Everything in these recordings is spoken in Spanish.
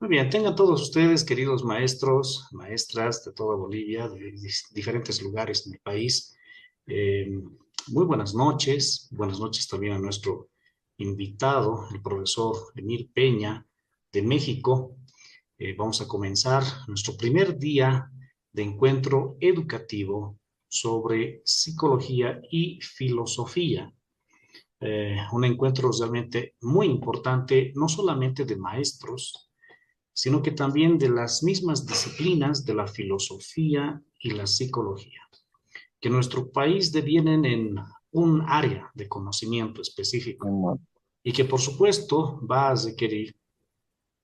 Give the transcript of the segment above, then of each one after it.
Muy bien, tengan todos ustedes, queridos maestros, maestras de toda Bolivia, de diferentes lugares de mi país, muy buenas noches también a nuestro invitado, el profesor Emir Peña de México. Vamos a comenzar nuestro primer día de encuentro educativo sobre psicología y filosofía. Un encuentro realmente muy importante, no solamente de maestros, sino que también de las mismas disciplinas de la filosofía y la psicología, que en nuestro país devienen en un área de conocimiento específico Bueno, y que por supuesto va a requerir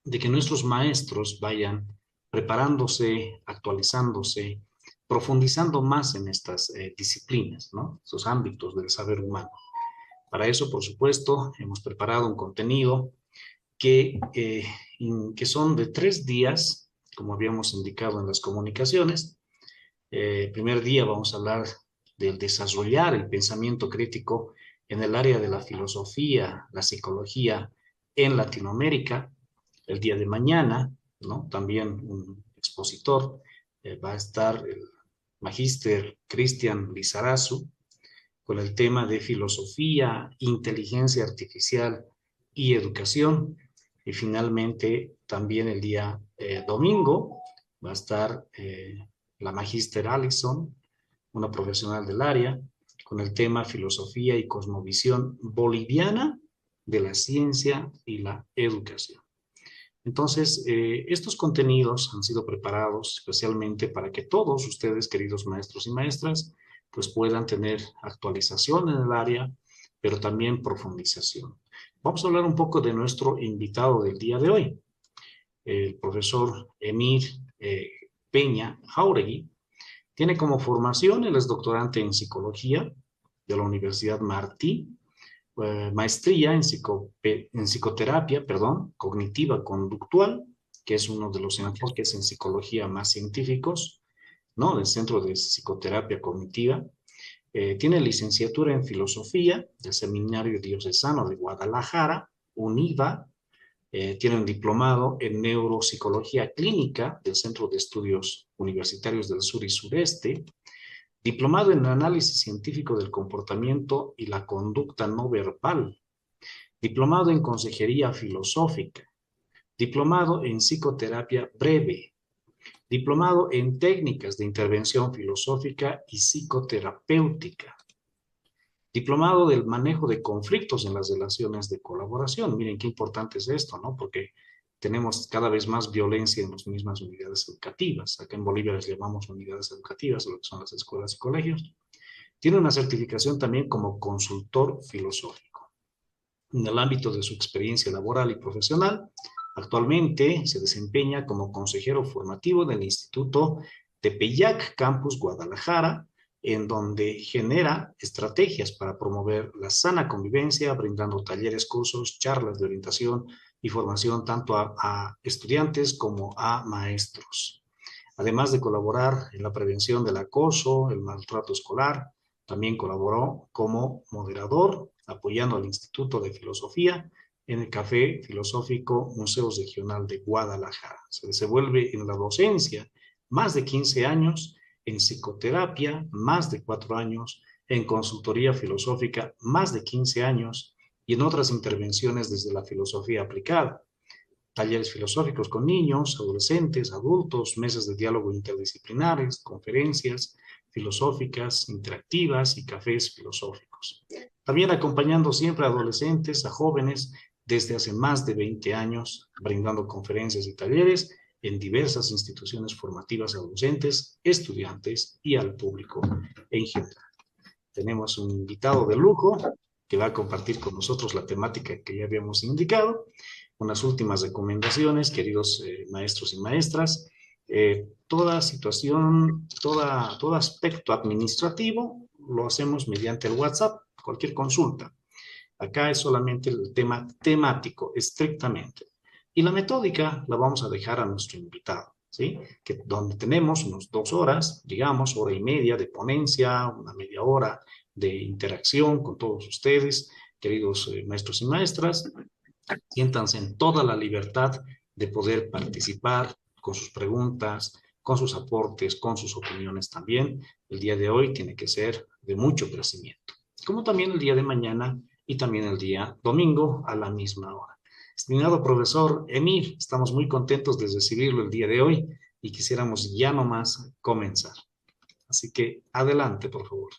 de que nuestros maestros vayan preparándose, actualizándose, profundizando más en estas disciplinas, ¿no? Esos ámbitos del saber humano. Para eso, por supuesto, hemos preparado un contenido que son de 3 días, como habíamos indicado en las comunicaciones. Primer día vamos a hablar del desarrollar el pensamiento crítico en el área de la filosofía, la psicología en Latinoamérica. El día de mañana, ¿no? También un expositor va a estar el magíster Cristian Lizarazu con el tema de filosofía, inteligencia artificial y educación. Y finalmente, también el día domingo va a estar la magíster Allison, una profesional del área, con el tema filosofía y cosmovisión boliviana de la ciencia y la educación. Entonces, estos contenidos han sido preparados especialmente para que todos ustedes, queridos maestros y maestras, pues puedan tener actualización en el área, pero también profundización. Vamos a hablar un poco de nuestro invitado del día de hoy, el profesor Emir eh, Peña Jauregui. Tiene como formación, él es doctorante en psicología de la Universidad Martí, maestría en psicoterapia, perdón, cognitiva conductual, que es uno de los enfoques en psicología más científicos, ¿no? Del Centro de Psicoterapia Cognitiva. Tiene licenciatura en filosofía del Seminario Diocesano de Guadalajara, UNIVA. Tiene un diplomado en neuropsicología clínica del Centro de Estudios Universitarios del Sur y Sureste, diplomado en análisis científico del comportamiento y la conducta no verbal, diplomado en consejería filosófica, diplomado en psicoterapia breve, diplomado en técnicas de intervención filosófica y psicoterapéutica, diplomado del manejo de conflictos en las relaciones de colaboración. Miren qué importante es esto, ¿no? Porque tenemos cada vez más violencia en las mismas unidades educativas. Acá en Bolivia les llamamos unidades educativas, lo que son las escuelas y colegios. Tiene una certificación también como consultor filosófico. En el ámbito de su experiencia laboral y profesional, actualmente se desempeña como consejero formativo del Instituto Tepeyac Campus Guadalajara, en donde genera estrategias para promover la sana convivencia, brindando talleres, cursos, charlas de orientación y formación tanto a estudiantes como a maestros. Además de colaborar en la prevención del acoso, el maltrato escolar, también colaboró como moderador, apoyando al Instituto de Filosofía en el Café Filosófico Museo Regional de Guadalajara. Se desenvuelve en la docencia más de 15 años, en psicoterapia más de 4 años, en consultoría filosófica más de 15 años y en otras intervenciones desde la filosofía aplicada, talleres filosóficos con niños, adolescentes, adultos, mesas de diálogo interdisciplinares, conferencias filosóficas, interactivas y cafés filosóficos. También acompañando siempre a adolescentes, a jóvenes, desde hace más de 20 años, brindando conferencias y talleres en diversas instituciones formativas a docentes, estudiantes y al público en general. Tenemos un invitado de lujo que va a compartir con nosotros la temática que ya habíamos indicado. Unas últimas recomendaciones, queridos maestros y maestras. Toda situación, todo aspecto administrativo lo hacemos mediante el WhatsApp, cualquier consulta. Acá es solamente el tema temático, estrictamente. Y la metódica la vamos a dejar a nuestro invitado, ¿sí? Que donde tenemos unos 2 horas, digamos, hora y media de ponencia, una media hora de interacción con todos ustedes, queridos maestros y maestras. Siéntanse en toda la libertad de poder participar con sus preguntas, con sus aportes, con sus opiniones también. El día de hoy tiene que ser de mucho crecimiento, como también el día de mañana y también el día domingo a la misma hora. Estimado profesor Emil, estamos muy contentos de recibirlo el día de hoy y quisiéramos ya nomás comenzar. Así que adelante, por favor.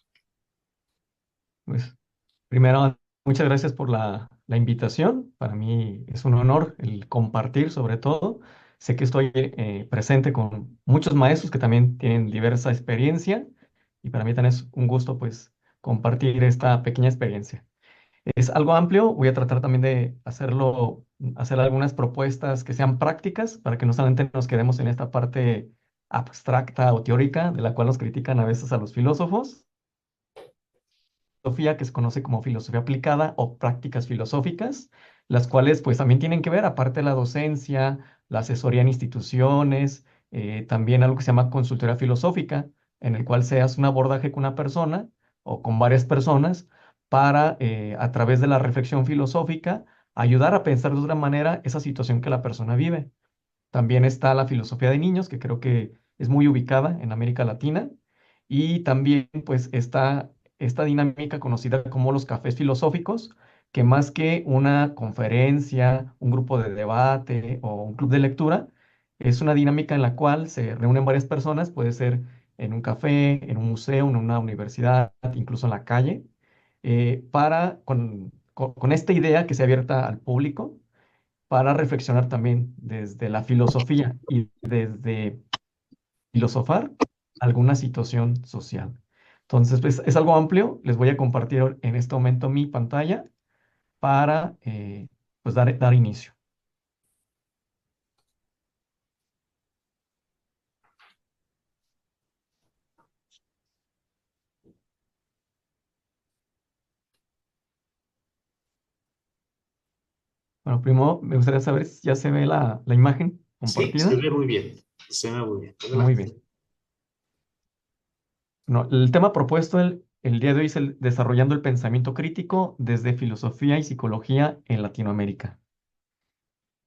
Pues primero, muchas gracias por la invitación. Para mí es un honor el compartir sobre todo. Sé que estoy presente con muchos maestros que también tienen diversa experiencia y para mí también es un gusto pues compartir esta pequeña experiencia. Es algo amplio, voy a tratar también de hacer algunas propuestas que sean prácticas para que no solamente nos quedemos en esta parte abstracta o teórica de la cual nos critican a veces a los filósofos, filosofía que se conoce como filosofía aplicada o prácticas filosóficas, las cuales pues también tienen que ver, aparte de la docencia, la asesoría en instituciones, también algo que se llama consultoría filosófica, en el cual se hace un abordaje con una persona o con varias personas para, a través de la reflexión filosófica, ayudar a pensar de otra manera esa situación que la persona vive. También está la filosofía de niños, que creo que es muy ubicada en América Latina. Y también pues está esta dinámica conocida como los cafés filosóficos, que más que una conferencia, un grupo de debate o un club de lectura, es una dinámica en la cual se reúnen varias personas, puede ser en un café, en un museo, en una universidad, incluso en la calle, con esta idea que sea abierta al público para reflexionar también desde la filosofía y desde filosofar alguna situación social. Entonces, pues es algo amplio. Les voy a compartir en este momento mi pantalla para pues dar inicio. Bueno, primero me gustaría saber si ya se ve la imagen Sí, se compartida. ve muy bien. Se ve muy bien. Muy Adelante. bien. No, el tema propuesto el día de hoy es el desarrollando el pensamiento crítico desde filosofía y psicología en Latinoamérica.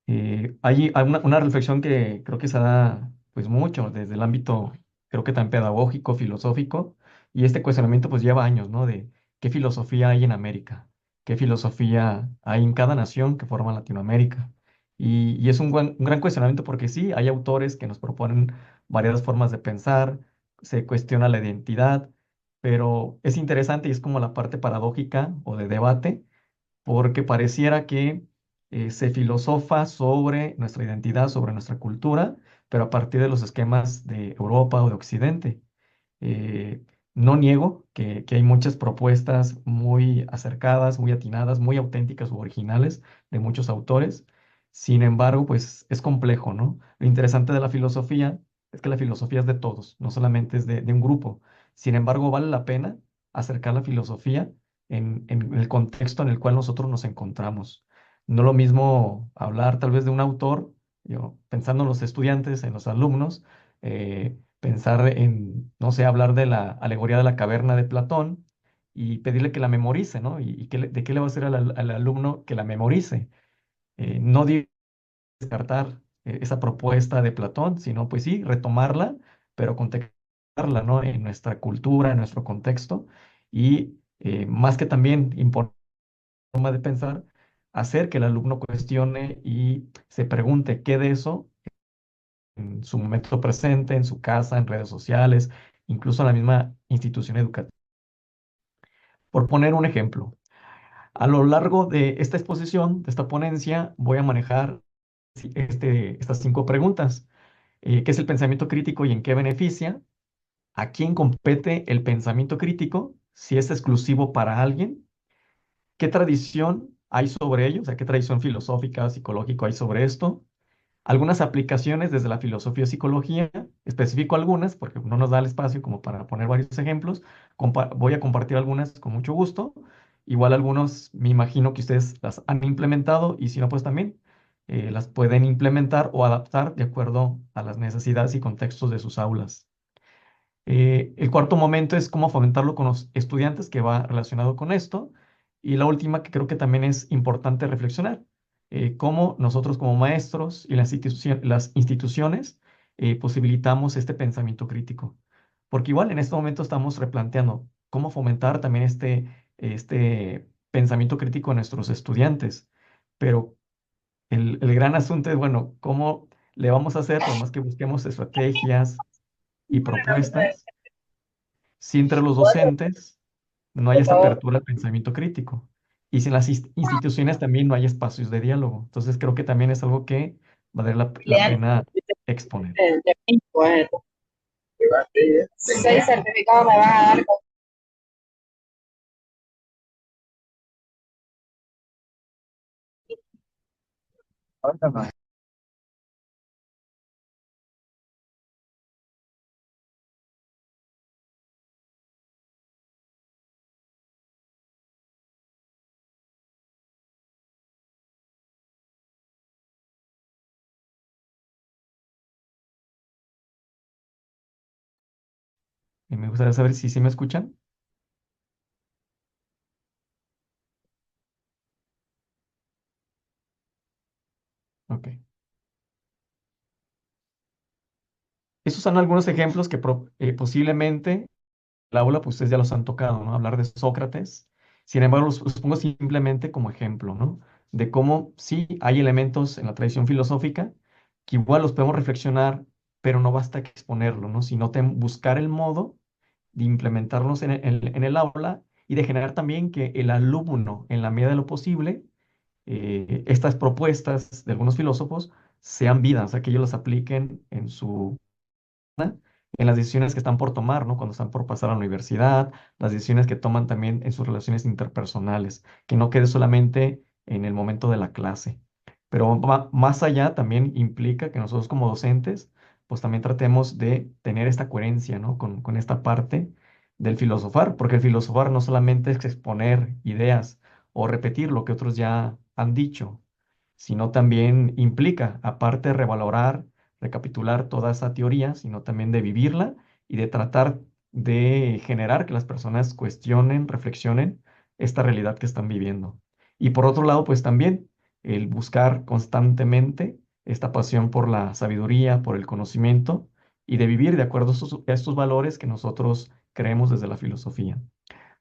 Hay una reflexión que creo que se da pues mucho desde el ámbito, creo que tan pedagógico, filosófico, y este cuestionamiento pues lleva años, ¿no? De qué filosofía hay en América, qué filosofía hay en cada nación que forma Latinoamérica. Y es un gran cuestionamiento porque sí, hay autores que nos proponen variadas formas de pensar, se cuestiona la identidad, pero es interesante y es como la parte paradójica o de debate porque pareciera que se filosofa sobre nuestra identidad, sobre nuestra cultura, pero a partir de los esquemas de Europa o de Occidente. Eh, no niego que hay muchas propuestas muy acercadas, muy atinadas, muy auténticas u originales de muchos autores. Sin embargo, pues es complejo, ¿no? Lo interesante de la filosofía es que la filosofía es de todos, no solamente es de un grupo. Sin embargo, vale la pena acercar la filosofía en el contexto en el cual nosotros nos encontramos. No lo mismo hablar tal vez de un autor, pensando en los estudiantes, en los alumnos, pensar en, no sé, hablar de la alegoría de la caverna de Platón y pedirle que la memorice, ¿no? ¿Y de qué le va a hacer al alumno que la memorice? No digo descartar esa propuesta de Platón, sino pues sí, retomarla, pero contextualizarla, ¿no? En nuestra cultura, en nuestro contexto y más que también imponer forma de pensar, hacer que el alumno cuestione y se pregunte qué de eso en su momento presente, en su casa, en redes sociales, incluso en la misma institución educativa. Por poner un ejemplo, a lo largo de esta exposición, de esta ponencia, voy a manejar estas 5 preguntas. ¿Qué es el pensamiento crítico y en qué beneficia? ¿A quién compete el pensamiento crítico? Si es exclusivo para alguien. ¿Qué tradición hay sobre ello? O sea, ¿qué tradición filosófica, psicológica hay sobre esto? Algunas aplicaciones desde la filosofía y psicología, especifico algunas porque no nos da el espacio como para poner varios ejemplos. Voy a compartir algunas con mucho gusto. Igual algunos me imagino que ustedes las han implementado y si no, pues también las pueden implementar o adaptar de acuerdo a las necesidades y contextos de sus aulas. El cuarto momento es cómo fomentarlo con los estudiantes, que va relacionado con esto. Y la última, que creo que también es importante reflexionar. cómo nosotros como maestros y las instituciones posibilitamos este pensamiento crítico. Porque igual en este momento estamos replanteando cómo fomentar también este pensamiento crítico en nuestros estudiantes. Pero el gran asunto es, bueno, ¿cómo le vamos a hacer por más que busquemos estrategias y propuestas si entre los docentes no hay esa apertura al pensamiento crítico? Y si en las instituciones también no hay espacios de diálogo. Entonces creo que también es algo que vale la pena exponer. Seis certificados me van a dar. Y me gustaría saber si sí me escuchan. Ok. Esos son algunos ejemplos que posiblemente el aula, pues ustedes ya los han tocado, ¿no? Hablar de Sócrates. Sin embargo, los pongo simplemente como ejemplo, ¿no? De cómo sí hay elementos en la tradición filosófica que igual los podemos reflexionar, pero no basta que exponerlo, ¿no? Sino buscar el modo de implementarlos en el aula y de generar también que el alumno, en la medida de lo posible, estas propuestas de algunos filósofos sean vidas, o sea, que ellos las apliquen en las decisiones que están por tomar, ¿no? Cuando están por pasar a la universidad, las decisiones que toman también en sus relaciones interpersonales, que no quede solamente en el momento de la clase. Pero más allá también implica que nosotros como docentes, pues también tratemos de tener esta coherencia, ¿no? Con esta parte del filosofar, porque el filosofar no solamente es exponer ideas o repetir lo que otros ya han dicho, sino también implica, aparte de revalorar, recapitular toda esa teoría, sino también de vivirla y de tratar de generar que las personas cuestionen, reflexionen esta realidad que están viviendo. Y por otro lado, pues también el buscar constantemente esta pasión por la sabiduría, por el conocimiento y de vivir de acuerdo a estos valores que nosotros creemos desde la filosofía.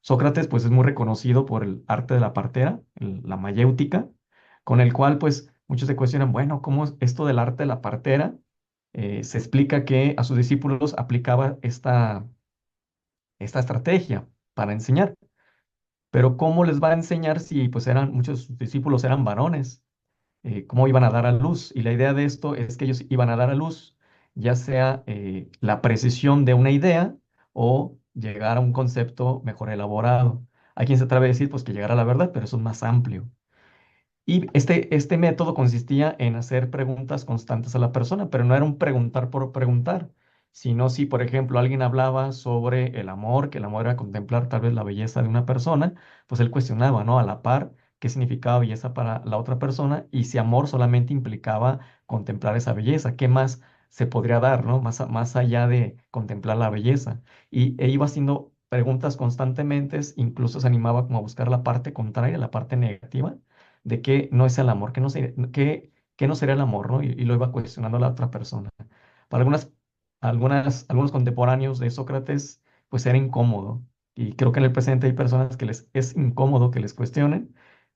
Sócrates pues es muy reconocido por el arte de la partera, la mayéutica, con el cual pues muchos se cuestionan, bueno, ¿cómo es esto del arte de la partera? Se explica que a sus discípulos aplicaba esta estrategia para enseñar, pero ¿cómo les va a enseñar si pues muchos de sus discípulos eran varones? ¿Cómo iban a dar a luz? Y la idea de esto es que ellos iban a dar a luz, ya sea la precisión de una idea o llegar a un concepto mejor elaborado. Hay quien se atreve a decir pues que llegar a la verdad, pero eso es más amplio. Y este método consistía en hacer preguntas constantes a la persona, pero no era un preguntar por preguntar, sino si, por ejemplo, alguien hablaba sobre el amor, que el amor era contemplar tal vez la belleza de una persona, pues él cuestionaba, ¿no? A la par, qué significaba belleza para la otra persona y si amor solamente implicaba contemplar esa belleza, ¿qué más se podría dar, ¿no? Más allá de contemplar la belleza. E iba haciendo preguntas constantemente, incluso se animaba como a buscar la parte contraria, la parte negativa de qué no es el amor, qué no sería el amor, ¿no? Y lo iba cuestionando la otra persona. Para algunos contemporáneos de Sócrates, pues era incómodo. Y creo que en el presente hay personas que les es incómodo que les cuestionen,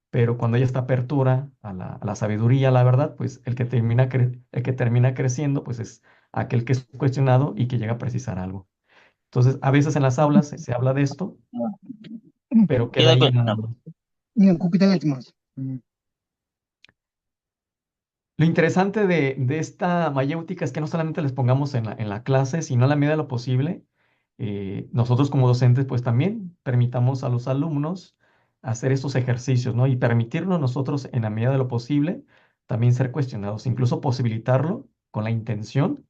pero cuando hay esta apertura a la sabiduría, a la verdad, pues el que termina creciendo, pues es aquel que es cuestionado y que llega a precisar algo. Entonces, a veces en las aulas se habla de esto, pero queda Queda ahí con... nada más. Lo interesante de esta mayéutica es que no solamente les pongamos en la clase, sino a la medida de lo posible, nosotros como docentes, pues también permitamos a los alumnos hacer estos ejercicios, ¿no? Y permitirnos nosotros, en la medida de lo posible, también ser cuestionados, incluso posibilitarlo con la intención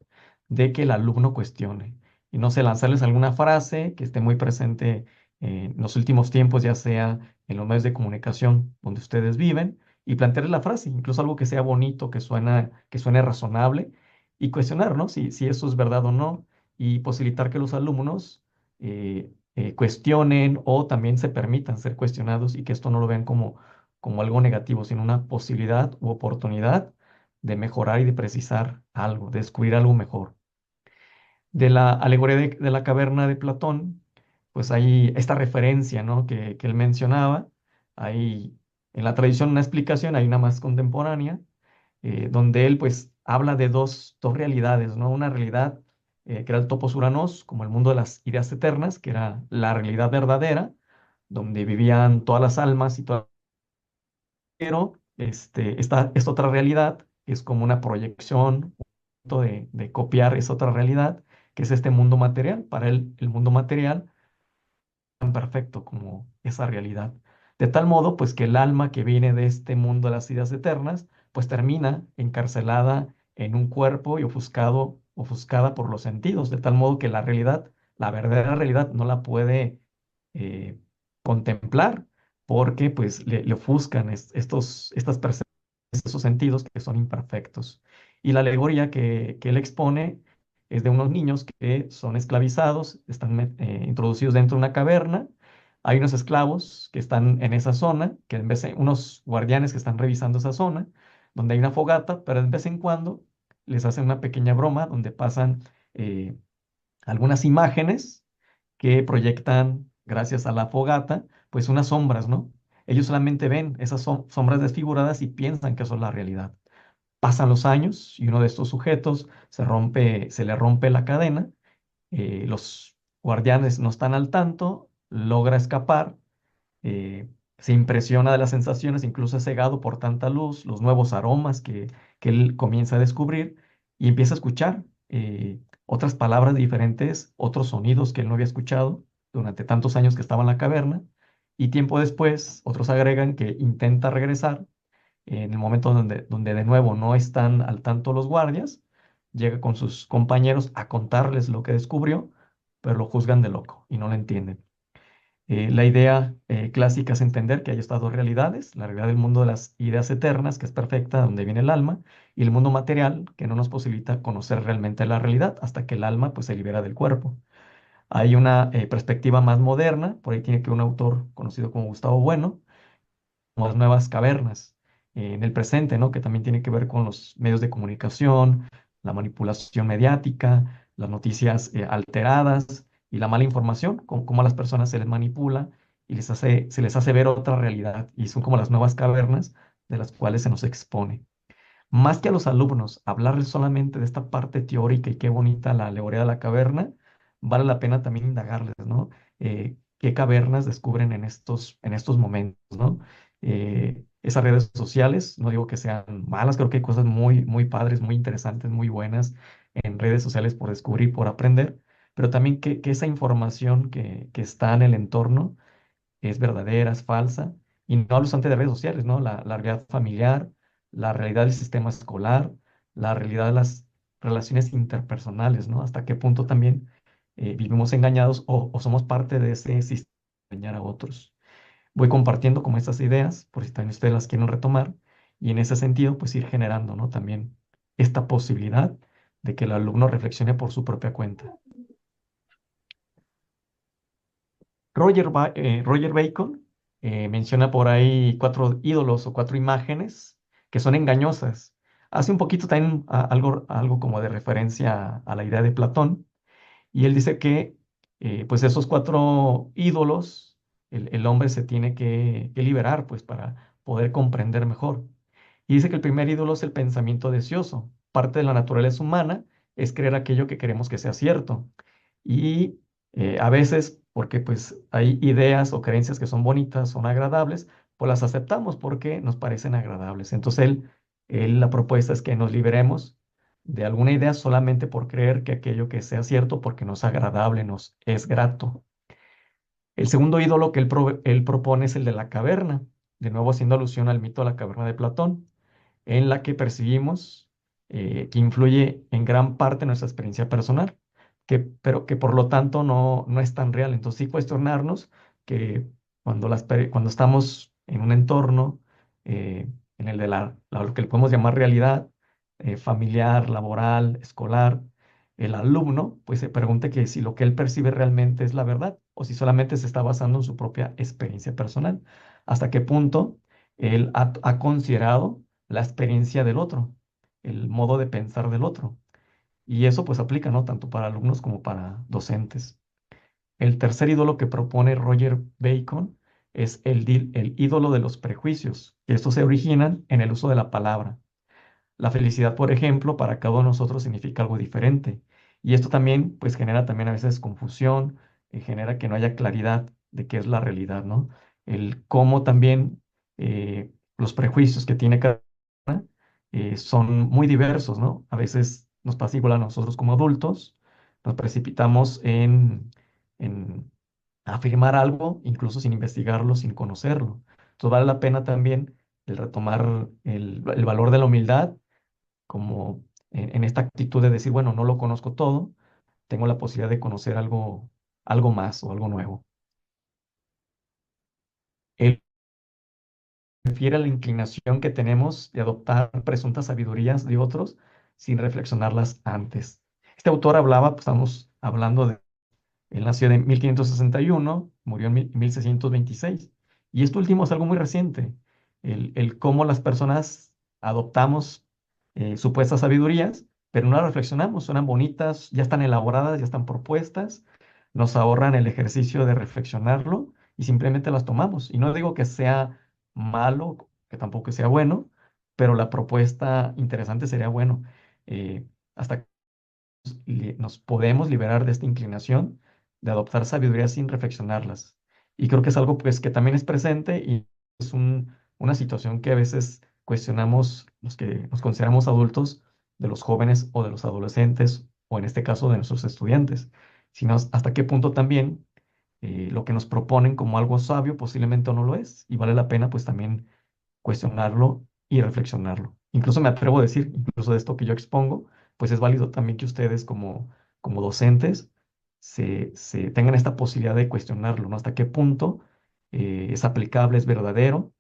de que el alumno cuestione. Y no sé, lanzarles alguna frase que esté muy presente en los últimos tiempos, ya sea en los medios de comunicación donde ustedes viven y plantearles la frase, incluso algo que sea bonito, que suene razonable, y cuestionar, ¿no? Si eso es verdad o no, y posibilitar que los alumnos cuestionen o también se permitan ser cuestionados y que esto no lo vean como algo negativo, sino una posibilidad u oportunidad de mejorar y de precisar algo, de descubrir algo mejor. De la alegoría de la caverna de Platón, pues hay esta referencia, ¿no? que él mencionaba. Hay en la tradición una explicación, hay una más contemporánea, donde él pues habla de dos realidades, ¿no? Una realidad que era el topos Uranos, como el mundo de las ideas eternas, que era la realidad verdadera, donde vivían todas las almas y todas, pero esta otra realidad es como una proyección de copiar esa otra realidad, que es este mundo material. Para él, el mundo material tan perfecto como esa realidad. De tal modo, pues que el alma que viene de este mundo de las ideas eternas, pues termina encarcelada en un cuerpo y ofuscada por los sentidos, de tal modo que la realidad, la verdadera realidad, no la puede eh, contemplar, porque pues le ofuscan estas percepciones, estos sentidos que son imperfectos. Y la alegoría que él expone es de unos niños que son esclavizados, están introducidos dentro de una caverna. Hay unos esclavos que están en esa zona, que en vez de unos guardianes que están revisando esa zona, donde hay una fogata, pero de vez en cuando les hacen una pequeña broma donde pasan eh, algunas imágenes que proyectan, gracias a la fogata, pues unas sombras, ¿no? Ellos solamente ven esas sombras desfiguradas y piensan que son la realidad. Pasan los años y uno de estos sujetos se le rompe la cadena, los guardianes no están al tanto, logra escapar, eh, se impresiona de las sensaciones, incluso es cegado por tanta luz, los nuevos aromas que él comienza a descubrir y empieza a escuchar otras palabras diferentes, otros sonidos que él no había escuchado durante tantos años que estaba en la caverna. Y tiempo después, otros agregan que intenta regresar en el momento donde de nuevo no están al tanto los guardias, llega con sus compañeros a contarles lo que descubrió, pero lo juzgan de loco y no lo entienden. La idea clásica es entender que hay estas dos realidades, la realidad del mundo de las ideas eternas, que es perfecta, donde viene el alma, y el mundo material, que no nos posibilita conocer realmente la realidad hasta que el alma pues, se libera del cuerpo. Hay una perspectiva más moderna, por ahí tiene que un autor conocido como Gustavo Bueno, como las nuevas cavernas en el presente, ¿no? Que también tiene que ver con los medios de comunicación, la manipulación mediática, las noticias alteradas y la mala información, con cómo a las personas se les manipula y se les hace ver otra realidad. Y son como las nuevas cavernas de las cuales se nos expone. Más que a los alumnos hablarles solamente de esta parte teórica y qué bonita la alegoría de la caverna, vale la pena también indagarles, ¿no? ¿Qué cavernas descubren en estos momentos, ¿no? Esas redes sociales, no digo que sean malas, creo que hay cosas muy, muy padres, muy interesantes, muy buenas en redes sociales por descubrir, por aprender, pero también que esa información que está en el entorno es verdadera, es falsa, y no hablo solamente de redes sociales, ¿no? La realidad familiar, la realidad del sistema escolar, la realidad de las relaciones interpersonales, ¿no? Hasta qué punto también vivimos engañados o somos parte de ese sistema de engañar a otros. Voy compartiendo como estas ideas, por si también ustedes las quieren retomar, y en ese sentido, pues ir generando, ¿no? También esta posibilidad de que el alumno reflexione por su propia cuenta. Roger Bacon menciona por ahí cuatro ídolos o cuatro imágenes que son engañosas. Hace un poquito también algo como de referencia a la idea de Platón, y él dice que pues esos cuatro ídolos el hombre se tiene que liberar pues para poder comprender mejor. Y dice que el primer ídolo es el pensamiento deseoso. Parte de la naturaleza humana es creer aquello que queremos que sea cierto. Y a veces, porque pues hay ideas o creencias que son bonitas, son agradables, pues las aceptamos porque nos parecen agradables. Entonces la propuesta es que nos liberemos de alguna idea solamente por creer que aquello que sea cierto, porque nos es agradable, nos es grato. El segundo ídolo que él propone es el de la caverna, de nuevo haciendo alusión al mito de la caverna de Platón, en la que percibimos que influye en gran parte nuestra experiencia personal, pero que por lo tanto no es tan real. Entonces sí cuestionarnos que cuando estamos en un entorno, en el de lo que le podemos llamar realidad, familiar, laboral, escolar, el alumno pues se pregunte que si lo que él percibe realmente es la verdad o si solamente se está basando en su propia experiencia personal. ¿Hasta qué punto él ha considerado la experiencia del otro, el modo de pensar del otro. Y eso pues aplica, ¿no? Tanto para alumnos como para docentes. El tercer ídolo que propone Roger Bacon es el ídolo de los prejuicios, que estos se originan en el uso de la palabra. La felicidad, por ejemplo, para cada uno de nosotros significa algo diferente. Y esto también, pues, genera también a veces confusión, genera que no haya claridad de qué es la realidad, ¿no? El cómo también los prejuicios que tiene cada persona son muy diversos, ¿no? A veces nos pasa igual a nosotros como adultos, nos precipitamos en afirmar algo, incluso sin investigarlo, sin conocerlo. Entonces vale la pena también el retomar el valor de la humildad como en esta actitud de decir, bueno, no lo conozco todo, tengo la posibilidad de conocer algo más o algo nuevo. Él refiere a la inclinación que tenemos de adoptar presuntas sabidurías de otros sin reflexionarlas antes. Este autor hablaba, pues estamos hablando de él nació en 1561, murió en 1626. Y esto último es algo muy reciente, el cómo las personas adoptamos supuestas sabidurías, pero no las reflexionamos, suenan bonitas, ya están elaboradas, ya están propuestas, nos ahorran el ejercicio de reflexionarlo y simplemente las tomamos. Y no digo que sea malo, que tampoco sea bueno, pero la propuesta interesante sería bueno. Hasta nos podemos liberar de esta inclinación de adoptar sabiduría sin reflexionarlas. Y creo que es algo pues que también es presente y es una situación que a veces cuestionamos los que nos consideramos adultos de los jóvenes o de los adolescentes o en este caso de nuestros estudiantes, sino hasta qué punto también lo que nos proponen como algo sabio posiblemente no lo es y vale la pena pues también cuestionarlo y reflexionarlo. Incluso me atrevo a decir, incluso de esto que yo expongo, pues es válido también que ustedes como docentes se tengan esta posibilidad de cuestionarlo, ¿no? Hasta qué punto es aplicable, es verdadero,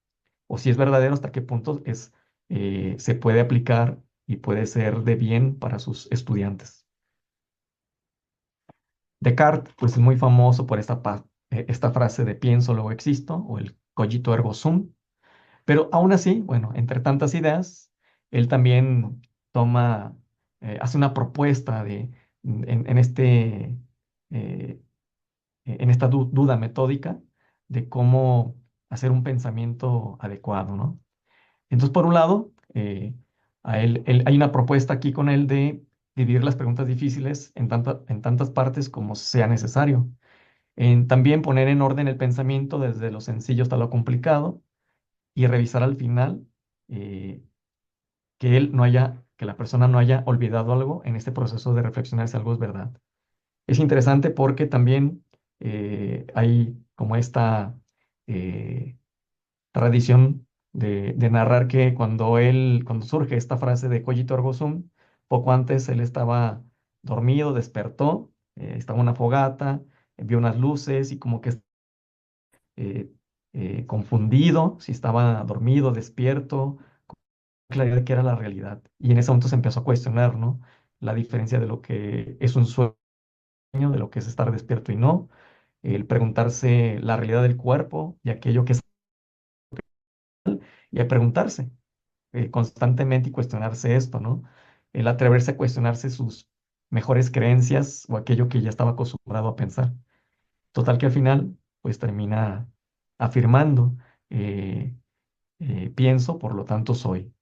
o si es verdadero, hasta qué punto se puede aplicar y puede ser de bien para sus estudiantes. Descartes, pues es muy famoso por esta frase de pienso, luego existo, o el cogito ergo sum. Pero aún así, bueno, entre tantas ideas, él también toma, hace una propuesta en eh, en esta duda metódica de cómo hacer un pensamiento adecuado, ¿no? Entonces, por un lado, hay una propuesta aquí con él de dividir las preguntas difíciles en tantas partes como sea necesario. También poner en orden el pensamiento desde lo sencillo hasta lo complicado y revisar al final eh, que la persona no haya olvidado algo en este proceso de reflexionar si algo es verdad. Es interesante porque también hay como esta eh, tradición de narrar que cuando surge esta frase de cogito ergo sum, poco antes él estaba dormido, despertó, estaba en una fogata, vio unas luces y como que eh, confundido, si estaba dormido, despierto, claridad de qué era la realidad. Y en ese momento se empezó a cuestionar, ¿no? La diferencia de lo que es un sueño, de lo que es estar despierto y no, el preguntarse la realidad del cuerpo y aquello que es, y el preguntarse constantemente y cuestionarse esto, ¿no? El atreverse a cuestionarse sus mejores creencias o aquello que ya estaba acostumbrado a pensar. Total que al final, pues termina afirmando, eh, pienso, por lo tanto soy.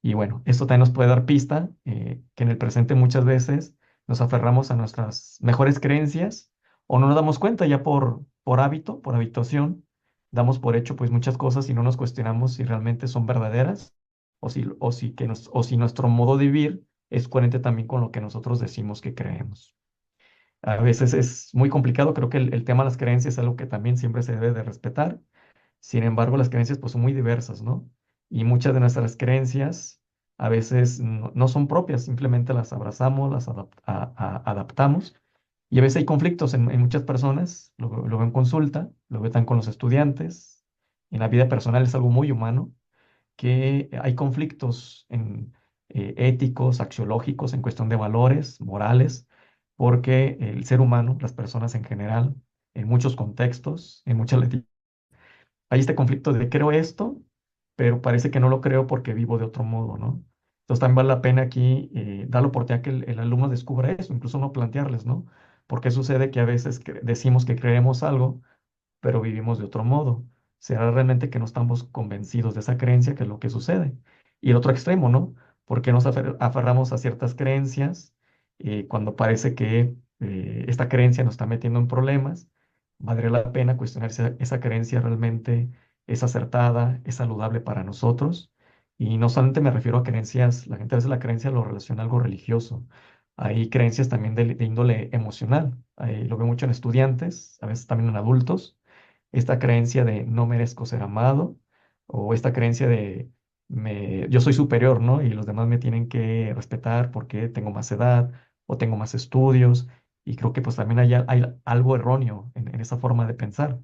Y bueno, esto también nos puede dar pista que en el presente muchas veces nos aferramos a nuestras mejores creencias o no nos damos cuenta ya por hábito, por habituación, damos por hecho pues muchas cosas y no nos cuestionamos si realmente son verdaderas o si nuestro modo de vivir es coherente también con lo que nosotros decimos que creemos. A veces es muy complicado, creo que el tema de las creencias es algo que también siempre se debe de respetar. Sin embargo, las creencias pues son muy diversas, ¿no? Y muchas de nuestras creencias a veces no son propias, simplemente las abrazamos, adaptamos. Y a veces hay conflictos en muchas personas, lo veo en consulta, lo veo también con los estudiantes. En la vida personal es algo muy humano, que hay conflictos éticos, axiológicos, en cuestión de valores, morales, porque el ser humano, las personas en general, en muchos contextos, en muchas hay este conflicto de creo esto, pero parece que no lo creo porque vivo de otro modo, ¿no? Entonces también vale la pena aquí dar la oportunidad que el alumno descubra eso, incluso no plantearles, ¿no? Porque sucede que a veces decimos que creemos algo, pero vivimos de otro modo. ¿Será realmente que no estamos convencidos de esa creencia, que es lo que sucede? Y el otro extremo, ¿no? ¿Por qué nos aferramos a ciertas creencias cuando parece que esta creencia nos está metiendo en problemas? Valdría la pena cuestionar si esa creencia realmente es acertada, es saludable para nosotros. Y no solamente me refiero a creencias, la gente a veces la creencia lo relaciona a algo religioso. Hay creencias también de índole emocional. Lo veo mucho en estudiantes, a veces también en adultos, esta creencia de no merezco ser amado, o esta creencia de yo soy superior, ¿no? Y los demás me tienen que respetar porque tengo más edad o tengo más estudios. Y creo que pues también hay algo erróneo en esa forma de pensar.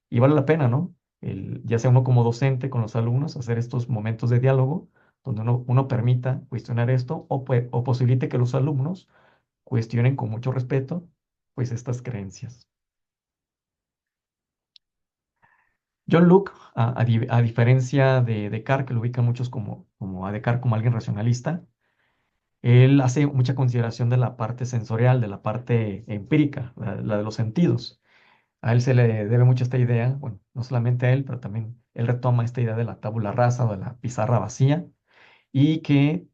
Y vale la pena, ¿no? Ya sea uno como docente con los alumnos, hacer estos momentos de diálogo donde uno permita cuestionar esto o posibilite que los alumnos cuestionen con mucho respeto pues estas creencias. John Locke, a diferencia de Descartes, que lo ubican muchos como a Descartes como alguien racionalista, él hace mucha consideración de la parte sensorial, de la parte empírica, la de los sentidos. A él se le debe mucho esta idea, bueno, no solamente a él, pero también él retoma esta idea de la tabula rasa o de la pizarra vacía, y que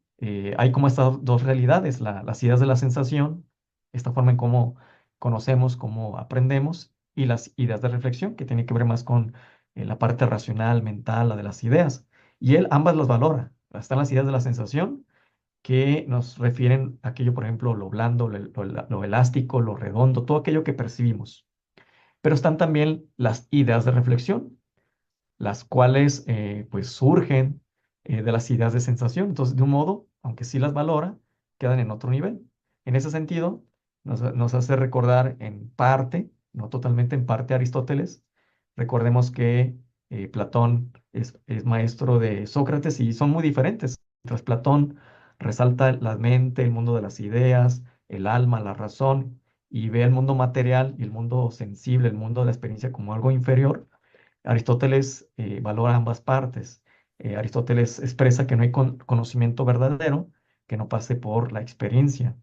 hay como estas dos realidades, las ideas de la sensación, esta forma en cómo conocemos, cómo aprendemos, y las ideas de reflexión, que tiene que ver más con la parte racional, mental, la de las ideas. Y él ambas las valora. Están las ideas de la sensación, que nos refieren a aquello, por ejemplo, lo blando, lo elástico, lo redondo, todo aquello que percibimos. Pero están también las ideas de reflexión, las cuales pues surgen de las ideas de sensación. Entonces, de un modo, aunque sí las valora, quedan en otro nivel. En ese sentido, nos hace recordar en parte, no totalmente en parte, a Aristóteles. Recordemos que Platón es maestro de Sócrates y son muy diferentes. Mientras Platón resalta la mente, el mundo de las ideas, el alma, la razón, y ve el mundo material y el mundo sensible, el mundo de la experiencia como algo inferior. Aristóteles valora ambas partes. Aristóteles expresa que no hay conocimiento verdadero que no pase por la experiencia.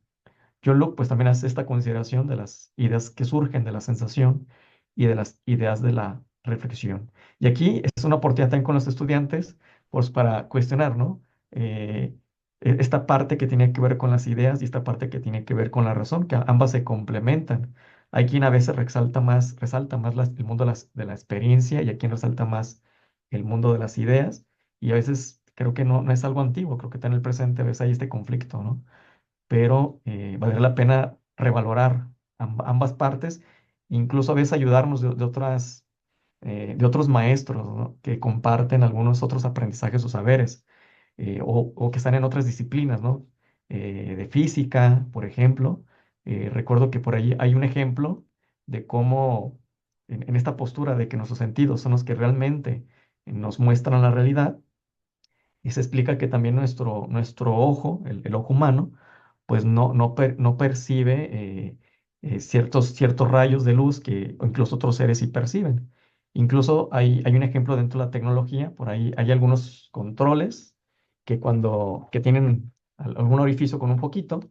John Locke pues también hace esta consideración de las ideas que surgen de la sensación y de las ideas de la reflexión. Y aquí es una oportunidad también con los estudiantes pues para cuestionar, ¿no? Esta parte que tiene que ver con las ideas y esta parte que tiene que ver con la razón, que ambas se complementan. Hay quien a veces resalta más el mundo de la experiencia, y hay quien resalta más el mundo de las ideas, y a veces creo que no es algo antiguo, creo que está en el presente, a veces hay este conflicto, ¿no? Pero valdría la pena revalorar ambas partes, incluso a veces ayudarnos de otros maestros, ¿no? Que comparten algunos otros aprendizajes o saberes, o que están en otras disciplinas, ¿no? De física, por ejemplo. Recuerdo que por ahí hay un ejemplo de cómo en esta postura de que nuestros sentidos son los que realmente nos muestran la realidad, y se explica que también nuestro ojo, el ojo humano, pues no percibe ciertos rayos de luz que o incluso otros seres sí perciben. Incluso hay un ejemplo dentro de la tecnología, por ahí hay algunos controles que tienen algún orificio con un foquito,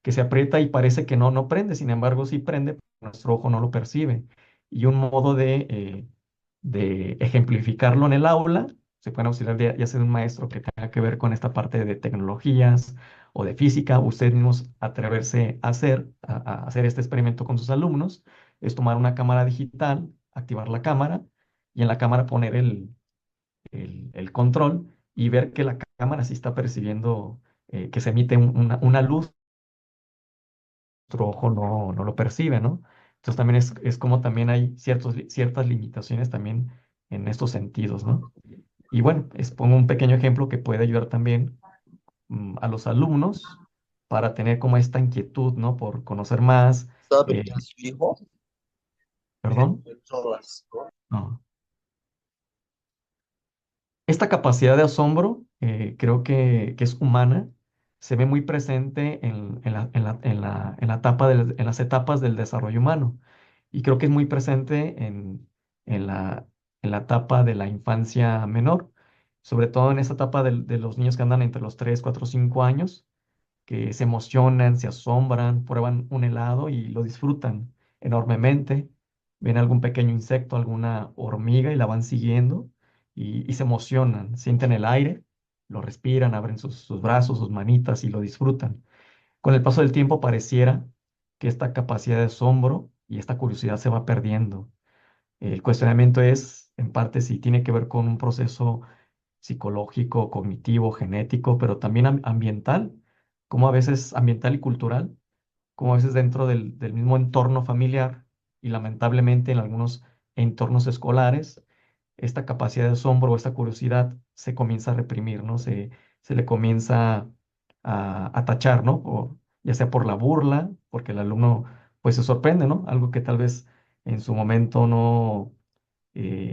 que se aprieta y parece que no prende, sin embargo sí prende, pero nuestro ojo no lo percibe. Y un modo de ejemplificarlo en el aula, se pueden auxiliar ya sea de un maestro que tenga que ver con esta parte de tecnologías o de física, ustedes mismos atreverse a hacer este experimento con sus alumnos, es tomar una cámara digital, activar la cámara y en la cámara poner el control y ver que la cámara sí está percibiendo que se emite una luz, nuestro ojo no lo percibe, ¿no? Entonces también es como también hay ciertas limitaciones también en estos sentidos, ¿no? Y bueno, pongo un pequeño ejemplo que puede ayudar también a los alumnos para tener como esta inquietud, ¿no? Por conocer más. ¿Sabe eh, que a su hijo? ¿Perdón? Horas. No. Esta capacidad de asombro creo que es humana, se ve muy presente en las etapas del desarrollo humano, y creo que es muy presente en la etapa de la infancia menor. sobre todo en esta etapa de los niños que andan entre los 3 4 5 años, que se emocionan, se asombran, prueban un helado y lo disfrutan enormemente. Ven algún pequeño insecto, alguna hormiga y la van siguiendo y se emocionan, sienten el aire, lo respiran, abren sus brazos, sus manitas y lo disfrutan. Con el paso del tiempo pareciera que esta capacidad de asombro y esta curiosidad se va perdiendo. El cuestionamiento es, en parte, si tiene que ver con un proceso psicológico, cognitivo, genético, pero también ambiental, como a veces ambiental y cultural, como a veces dentro del mismo entorno familiar y lamentablemente en algunos entornos escolares, esta capacidad de asombro o esta curiosidad se comienza a reprimir, ¿no? Se le comienza a tachar, ¿no? O ya sea por la burla, porque el alumno pues se sorprende, ¿no? Algo que tal vez en su momento no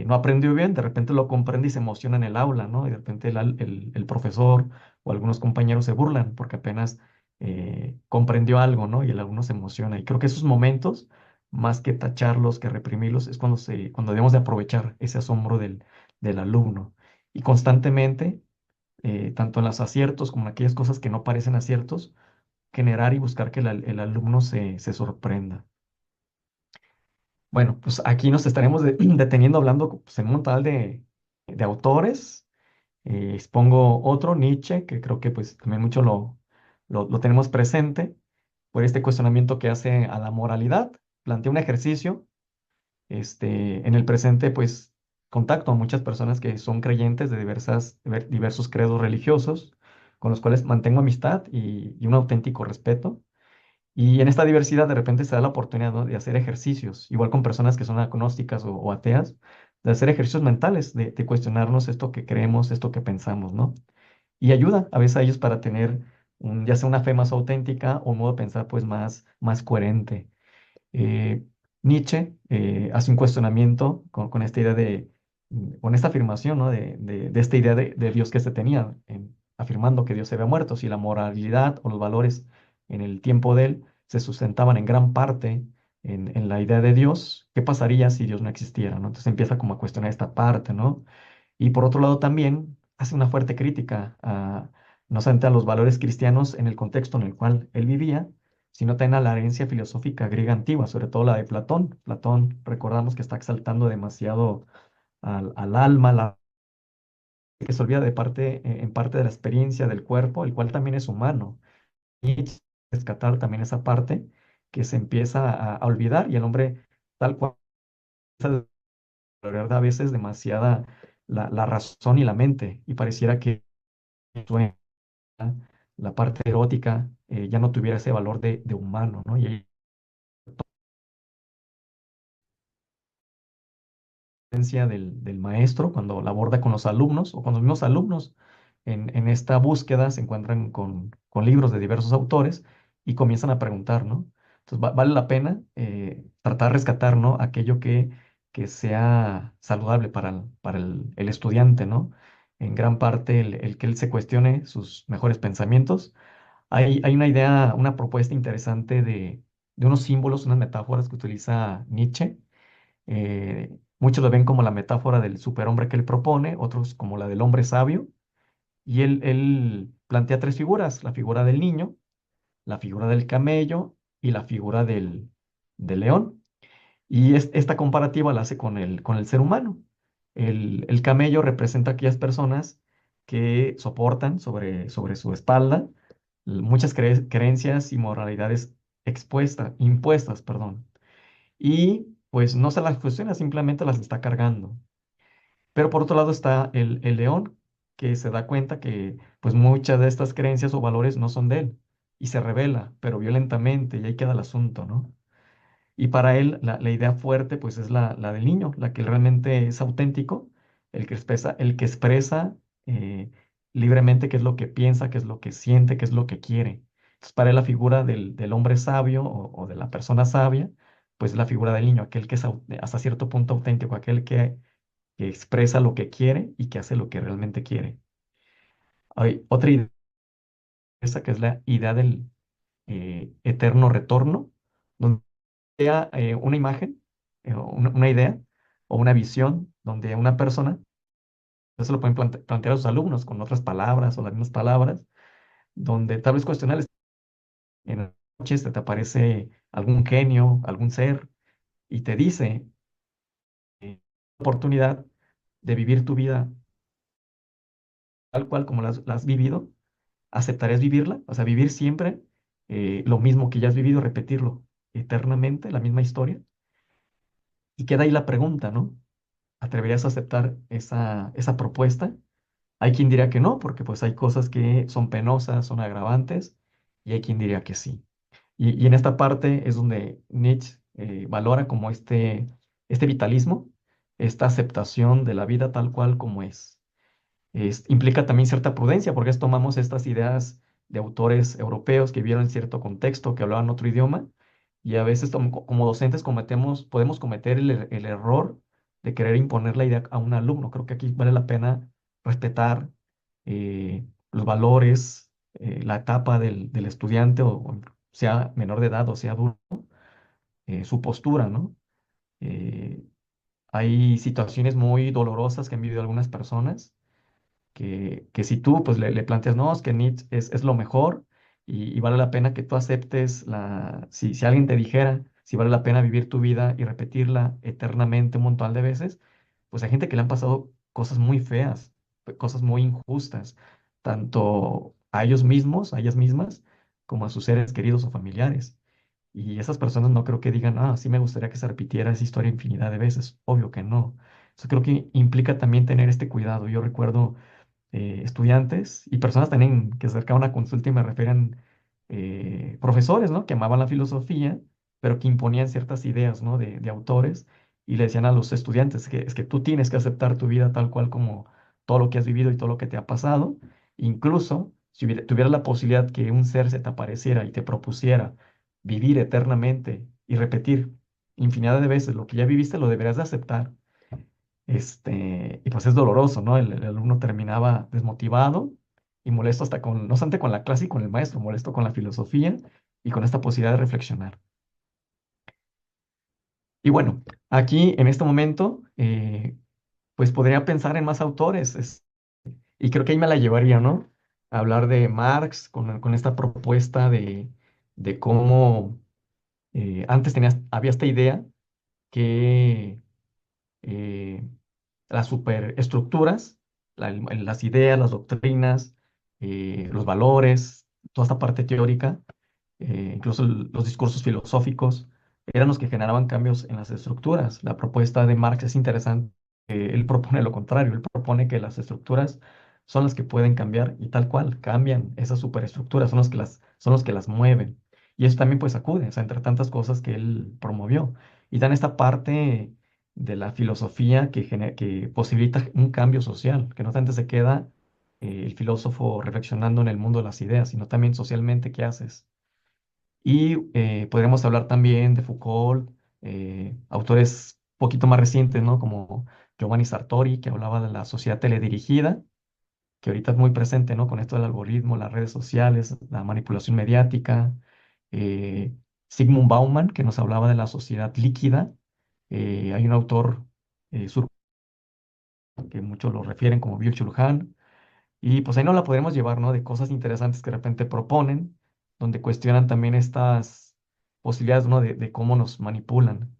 aprendió bien, de repente lo comprende y se emociona en el aula, ¿no? Y de repente el profesor o algunos compañeros se burlan porque apenas comprendió algo, ¿no? Y el alumno se emociona. Y creo que esos momentos, más que tacharlos, que reprimirlos, es cuando debemos de aprovechar ese asombro del alumno. Y constantemente, tanto en los aciertos como en aquellas cosas que no parecen aciertos, generar y buscar que el alumno se sorprenda. Bueno, pues aquí nos estaremos deteniendo hablando pues, en un tal de autores. Expongo otro, Nietzsche, que creo que pues también mucho lo tenemos presente por este cuestionamiento que hace a la moralidad. Plantea un ejercicio. En el presente pues contacto a muchas personas que son creyentes de diversos credos religiosos, con los cuales mantengo amistad y un auténtico respeto. Y en esta diversidad de repente se da la oportunidad, ¿no? De hacer ejercicios, igual con personas que son agnósticas o ateas, de hacer ejercicios mentales, de cuestionarnos esto que creemos, esto que pensamos, ¿no? Y ayuda a veces a ellos para tener ya sea una fe más auténtica o un modo de pensar pues más coherente. eh, Nietzsche hace un cuestionamiento con esta idea con esta afirmación, ¿no? De esta idea de Dios que se tenía, afirmando que Dios se había muerto, si la moralidad o los valores en el tiempo de él se sustentaban en gran parte en la idea de Dios, ¿qué pasaría si Dios no existiera, ¿no? Entonces empieza como a cuestionar esta parte, ¿no? Y por otro lado también hace una fuerte crítica no solamente a los valores cristianos en el contexto en el cual él vivía, sino también a la herencia filosófica griega antigua, sobre todo la de Platón. Platón, recordamos que está exaltando demasiado al alma, que se olvida en parte de la experiencia del cuerpo, el cual también es humano. Y rescatar también esa parte que se empieza a olvidar y el hombre tal cual a veces demasiada la razón y la mente y pareciera que la parte erótica ya no tuviera ese valor de humano, ¿no? Y ahí la esencia del maestro cuando la aborda con los alumnos o con los mismos alumnos en esta búsqueda se encuentran con libros de diversos autores y comienzan a preguntar, ¿no? Entonces vale la pena tratar de rescatar, ¿no? Aquello que sea saludable para el estudiante, ¿no? En gran parte el que él se cuestione sus mejores pensamientos. Hay una idea, una propuesta interesante de unos símbolos, unas metáforas que utiliza Nietzsche. Muchos lo ven como la metáfora del superhombre que él propone, otros como la del hombre sabio. Y él plantea tres figuras, la figura del niño, la figura del camello y la figura del león. Y esta comparativa la hace con el ser humano. El camello representa a aquellas personas que soportan sobre su espalda muchas creencias y moralidades impuestas, perdón. Y pues no se las cuestiona, simplemente las está cargando. Pero por otro lado está el león, que se da cuenta que pues muchas de estas creencias o valores no son de él y se revela, pero violentamente, y ahí queda el asunto, ¿no? Y para él la idea fuerte pues es la del niño, la que realmente es auténtico, el que expresa eh, libremente qué es lo que piensa, qué es lo que siente, qué es lo que quiere. Entonces para él la figura del hombre sabio o de la persona sabia, pues es la figura del niño, aquel que es hasta cierto punto auténtico, aquel que expresa lo que quiere y que hace lo que realmente quiere. Hay otra idea, esa que es la idea del eterno retorno, donde sea una imagen, una idea o una visión donde una persona Eso lo pueden plantear a sus alumnos con otras palabras o las mismas palabras, donde tal vez cuestionarles en las noches te aparece algún genio, algún ser, y te dice oportunidad de vivir tu vida tal cual como la has vivido, ¿aceptarías vivirla? O sea, vivir siempre lo mismo que ya has vivido, repetirlo eternamente, la misma historia. Y queda ahí la pregunta, ¿no? ¿Atreverías a aceptar esa propuesta? Hay quien diría que no, porque pues hay cosas que son penosas, son agravantes, y hay quien diría que sí. Y en esta parte es donde Nietzsche valora como este vitalismo, esta aceptación de la vida tal cual como es. Implica también cierta prudencia, porque tomamos estas ideas de autores europeos que vieron en cierto contexto, que hablaban otro idioma, y a veces como docentes podemos cometer el error de querer imponer la idea a un alumno. Creo que aquí vale la pena respetar los valores, la etapa del estudiante, o sea menor de edad o sea adulto, su postura, ¿no? Eh, Hay situaciones muy dolorosas que han vivido algunas personas que si tú pues le planteas, no, es que Nietzsche es lo mejor y vale la pena que tú aceptes si alguien te dijera si vale la pena vivir tu vida y repetirla eternamente un montón de veces, pues hay gente que le han pasado cosas muy feas, cosas muy injustas, tanto a ellos mismos, a ellas mismas, como a sus seres queridos o familiares. Y esas personas no creo que digan, ah, sí me gustaría que se repitiera esa historia infinidad de veces. Obvio que no. Eso creo que implica también tener este cuidado. Yo recuerdo estudiantes y personas también que se acercaban a consulta y me refieren profesores, ¿no? Que amaban la filosofía, pero que imponían ciertas ideas, ¿no? De autores y le decían a los estudiantes que es que tú tienes que aceptar tu vida tal cual como todo lo que has vivido y todo lo que te ha pasado. Incluso si tuvieras la posibilidad que un ser se te apareciera y te propusiera vivir eternamente y repetir infinidad de veces lo que ya viviste, lo deberías de aceptar. Y pues es doloroso, ¿no? El alumno terminaba desmotivado y molesto hasta no solamente con la clase y con el maestro, molesto con la filosofía y con esta posibilidad de reflexionar. Y bueno, aquí en este momento, pues podría pensar en más autores, y creo que ahí me la llevaría, ¿no? A hablar de Marx con esta propuesta de cómo antes había esta idea que eh, las superestructuras, las ideas, las doctrinas, los valores, toda esta parte teórica, incluso los discursos filosóficos, eran los que generaban cambios en las estructuras. La propuesta de Marx es interesante. Él propone lo contrario, él propone que las estructuras son las que pueden cambiar y tal cual, cambian esas superestructuras, son los que las mueven. Y eso también pues acude, o sea, entre tantas cosas que él promovió. Y dan esta parte de la filosofía que posibilita un cambio social, que no tanto se queda el filósofo reflexionando en el mundo de las ideas, sino también socialmente qué haces. Y podríamos hablar también de Foucault, autores un poquito más recientes, ¿no? Como Giovanni Sartori, que hablaba de la sociedad teledirigida, que ahorita es muy presente, ¿no? Con esto del algoritmo, las redes sociales, la manipulación mediática. Eh, Sigmund Bauman, que nos hablaba de la sociedad líquida. Hay un autor que muchos lo refieren como Byung-Chul Han, y pues ahí no la podremos llevar, ¿no? De cosas interesantes que de repente proponen, donde cuestionan también estas posibilidades, ¿no? De cómo nos manipulan.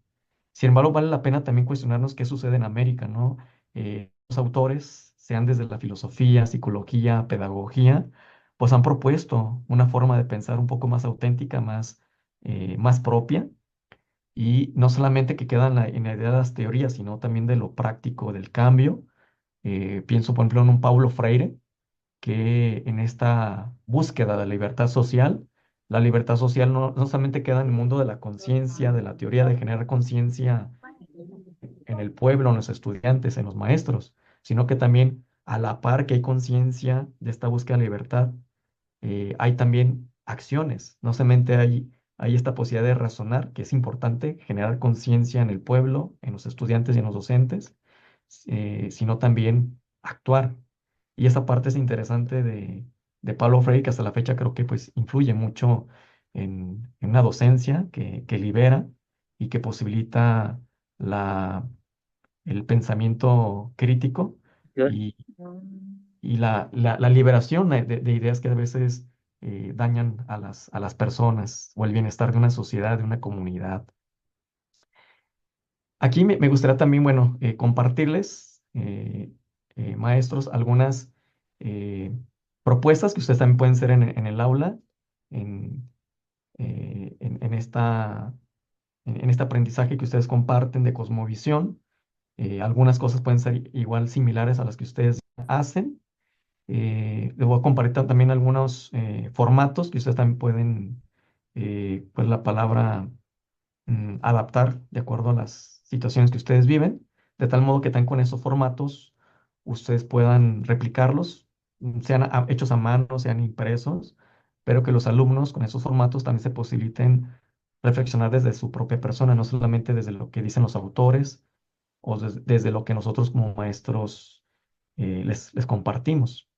Sin embargo, vale la pena también cuestionarnos qué sucede en América, ¿no? Los autores, sean desde la filosofía, psicología, pedagogía, pues han propuesto una forma de pensar un poco más auténtica, más propia, y no solamente que quedan en la idea de las teorías, sino también de lo práctico, del cambio. Pienso, por ejemplo, en un Paulo Freire, que en esta búsqueda de la libertad social no solamente queda en el mundo de la conciencia, de la teoría de generar conciencia en el pueblo, en los estudiantes, en los maestros, sino que también a la par que hay conciencia de esta búsqueda de libertad, hay también acciones. No solamente hay esta posibilidad de razonar, que es importante, generar conciencia en el pueblo, en los estudiantes y en los docentes, sino también actuar. Y esa parte es interesante de Paulo Freire, que hasta la fecha creo que pues influye mucho en una docencia que libera y que posibilita la, el pensamiento crítico Ya. y, y la liberación de ideas que a veces dañan a las personas o el bienestar de una sociedad, de una comunidad. Aquí me gustaría también, bueno, compartirles, maestros, algunas eh, propuestas que ustedes también pueden hacer en el aula, en, en en este aprendizaje que ustedes comparten de cosmovisión. Algunas cosas pueden ser igual similares a las que ustedes hacen. Les voy a compartir también algunos formatos que ustedes también pueden, pues la palabra adaptar de acuerdo a las situaciones que ustedes viven, de tal modo que también con esos formatos ustedes puedan replicarlos, sean hechos a mano, sean impresos, pero que los alumnos con esos formatos también se posibiliten reflexionar desde su propia persona, no solamente desde lo que dicen los autores o desde lo que nosotros como maestros les compartimos.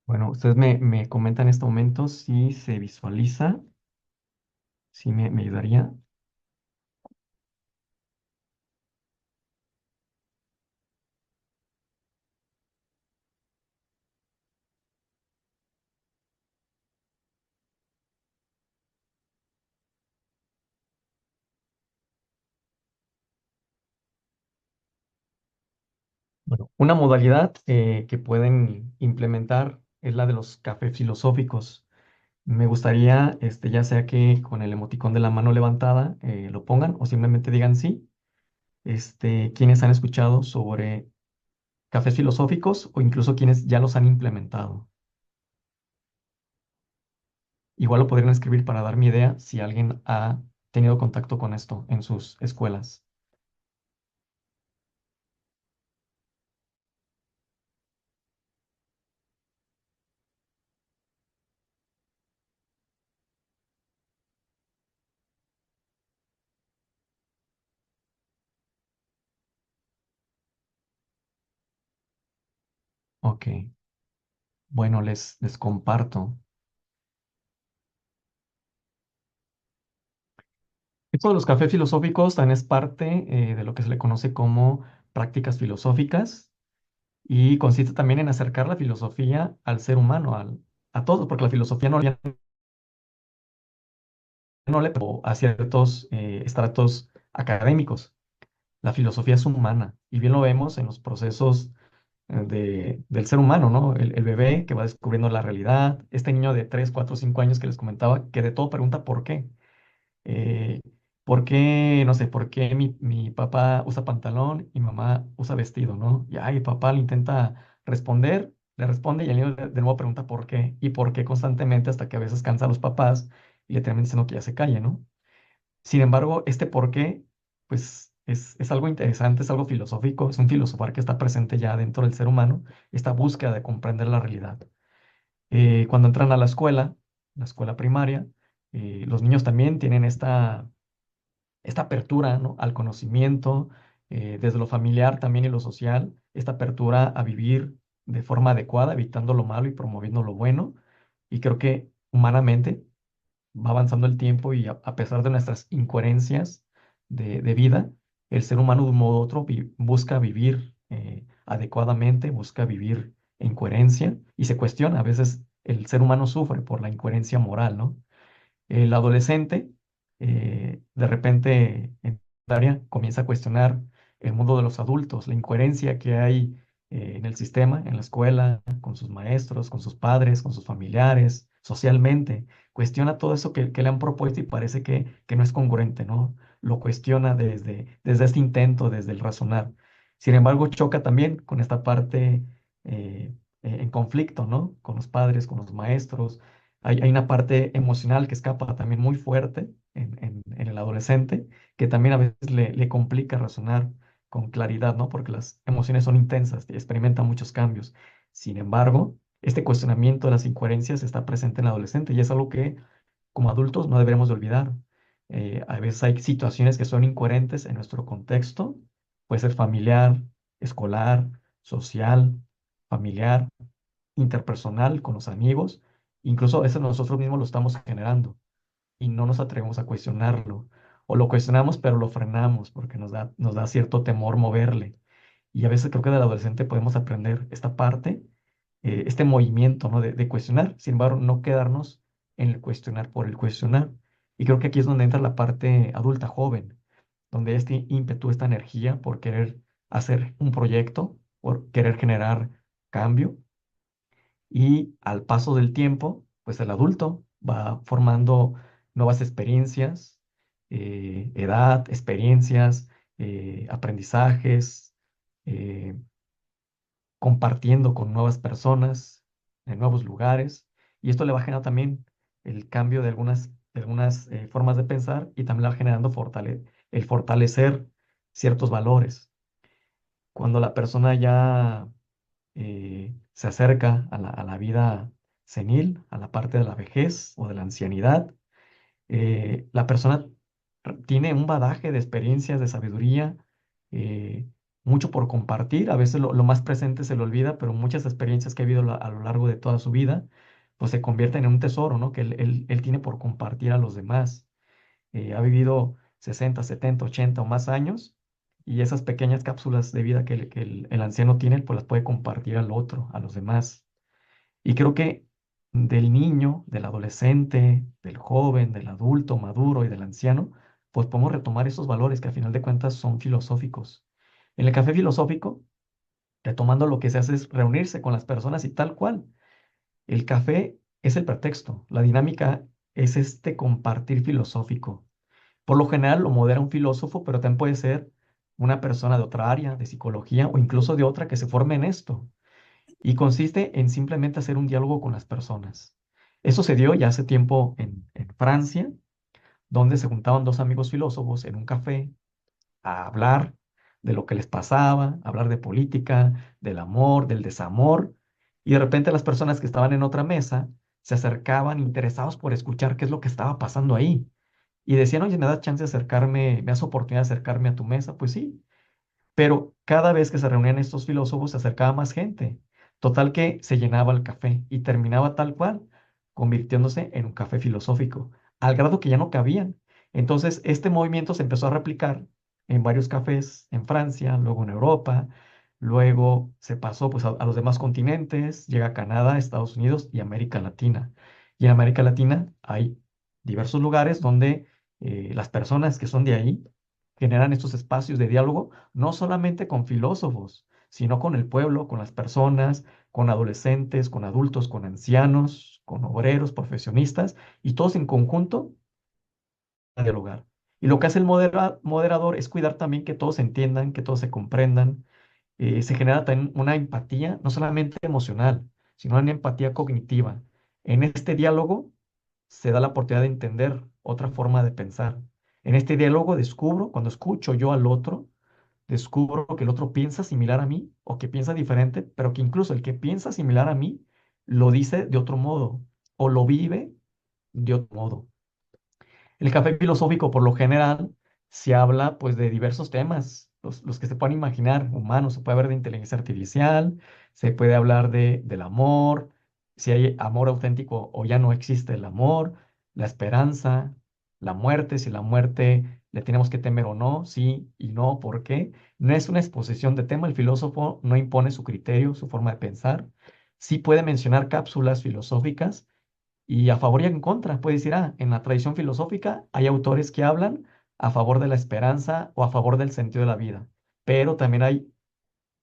Bueno, ustedes me comentan en este momento si se visualiza, si me ayudaría. Bueno, una modalidad que pueden implementar es la de los cafés filosóficos. Me gustaría, ya sea que con el emoticón de la mano levantada lo pongan o simplemente digan sí. Quienes han escuchado sobre cafés filosóficos o incluso quienes ya los han implementado. Igual lo podrían escribir para dar mi idea si alguien ha tenido contacto con esto en sus escuelas. Ok, bueno, les comparto. Esto de los cafés filosóficos también es parte de lo que se le conoce como prácticas filosóficas y consiste también en acercar la filosofía al ser humano, a todos, porque la filosofía no le a ciertos estratos académicos. La filosofía es humana y bien lo vemos en los procesos del ser humano, ¿no? El bebé que va descubriendo la realidad, este niño de 3 4 5 años que les comentaba, que de todo pregunta por qué. eh, ¿Por qué, no sé, por qué mi papá usa pantalón y mamá usa vestido, ¿no? Y ay, papá le intenta responder, le responde y el niño de nuevo pregunta por qué y por qué constantemente hasta que a veces cansa a los papás y le terminan diciendo que ya se calle, ¿no? Sin embargo, este por qué, pues es algo interesante, es algo filosófico, es un filosofar que está presente ya dentro del ser humano, esta búsqueda de comprender la realidad. Cuando entran a la escuela primaria, los niños también tienen esta apertura, ¿no? Al conocimiento, desde lo familiar también y lo social, esta apertura a vivir de forma adecuada, evitando lo malo y promoviendo lo bueno. Y creo que humanamente va avanzando el tiempo y a pesar de nuestras incoherencias de vida, el ser humano de un modo u otro busca vivir adecuadamente, busca vivir en coherencia y se cuestiona. A veces el ser humano sufre por la incoherencia moral, ¿no? El adolescente, de repente, en área, comienza a cuestionar el mundo de los adultos, la incoherencia que hay en el sistema, en la escuela, con sus maestros, con sus padres, con sus familiares, socialmente. Cuestiona todo eso que le han propuesto y parece que no es congruente, ¿no? Lo cuestiona desde este intento, desde el razonar. Sin embargo, choca también con esta parte en conflicto, ¿no? Con los padres, con los maestros Hay una parte emocional que escapa también muy fuerte en el adolescente, que también a veces le complica razonar con claridad, ¿no? Porque las emociones son intensas y experimentan muchos cambios. Sin embargo, este cuestionamiento de las incoherencias está presente en el adolescente y es algo que como adultos no deberemos de olvidar. A veces hay situaciones que son incoherentes en nuestro contexto, puede ser familiar, escolar, social, familiar, interpersonal, con los amigos, incluso a veces nosotros mismos lo estamos generando y no nos atrevemos a cuestionarlo. O lo cuestionamos, pero lo frenamos porque nos da cierto temor moverle. Y a veces creo que del adolescente podemos aprender esta parte, este movimiento, ¿no? de cuestionar, sin embargo, no quedarnos en el cuestionar por el cuestionar. Y creo que aquí es donde entra la parte adulta joven, donde este ímpetu, esta energía por querer hacer un proyecto, por querer generar cambio, y al paso del tiempo, pues el adulto va formando nuevas experiencias, edad, experiencias, aprendizajes, eh, compartiendo con nuevas personas en nuevos lugares. Y esto le va generando también el cambio de algunas formas de pensar y también le va generando el fortalecer ciertos valores. Cuando la persona ya se acerca a la vida senil, a la parte de la vejez o de la ancianidad, la persona tiene un badaje de experiencias, de sabiduría, eh, mucho por compartir. A veces lo más presente se le olvida, pero muchas experiencias que ha vivido a lo largo de toda su vida, pues se convierten en un tesoro, ¿no? Que él tiene por compartir a los demás. Ha vivido 60, 70, 80 o más años, y esas pequeñas cápsulas de vida que el anciano tiene, pues las puede compartir al otro, a los demás. Y creo que del niño, del adolescente, del joven, del adulto maduro y del anciano, pues podemos retomar esos valores que a final de cuentas son filosóficos. En el café filosófico, retomando, lo que se hace es reunirse con las personas y tal cual. El café es el pretexto, la dinámica es este compartir filosófico. Por lo general lo modera un filósofo, pero también puede ser una persona de otra área, de psicología o incluso de otra que se forme en esto. Y consiste en simplemente hacer un diálogo con las personas. Eso se dio ya hace tiempo en Francia, donde se juntaban dos amigos filósofos en un café a hablar de lo que les pasaba, hablar de política, del amor, del desamor, y de repente las personas que estaban en otra mesa se acercaban interesados por escuchar qué es lo que estaba pasando ahí. Y decían, oye, ¿me das chance de acercarme, me das oportunidad de acercarme a tu mesa? Pues sí, pero cada vez que se reunían estos filósofos se acercaba más gente. Total que se llenaba el café y terminaba tal cual, convirtiéndose en un café filosófico, al grado que ya no cabían. Entonces, este movimiento se empezó a replicar en varios cafés en Francia, luego en Europa, luego se pasó pues a los demás continentes, llega a Canadá, Estados Unidos y América Latina. Y en América Latina hay diversos lugares donde las personas que son de ahí generan estos espacios de diálogo, no solamente con filósofos, sino con el pueblo, con las personas, con adolescentes, con adultos, con ancianos, con obreros, profesionistas, y todos en conjunto a dialogar. Y lo que hace el moderador es cuidar también que todos se entiendan, que todos se comprendan. Se genera también una empatía, no solamente emocional, sino una empatía cognitiva. En este diálogo se da la oportunidad de entender otra forma de pensar. En este diálogo descubro, cuando escucho yo al otro, descubro que el otro piensa similar a mí o que piensa diferente, pero que incluso el que piensa similar a mí lo dice de otro modo o lo vive de otro modo. El café filosófico, por lo general, se habla pues de diversos temas, los que se puedan imaginar, humanos. Se puede hablar de inteligencia artificial, se puede hablar del amor, si hay amor auténtico o ya no existe el amor, la esperanza, la muerte, si la muerte le tenemos que temer o no, sí y no, ¿por qué? No es una exposición de tema, el filósofo no impone su criterio, su forma de pensar. Sí puede mencionar cápsulas filosóficas y a favor y en contra. Puede decir, en la tradición filosófica hay autores que hablan a favor de la esperanza o a favor del sentido de la vida, pero también hay,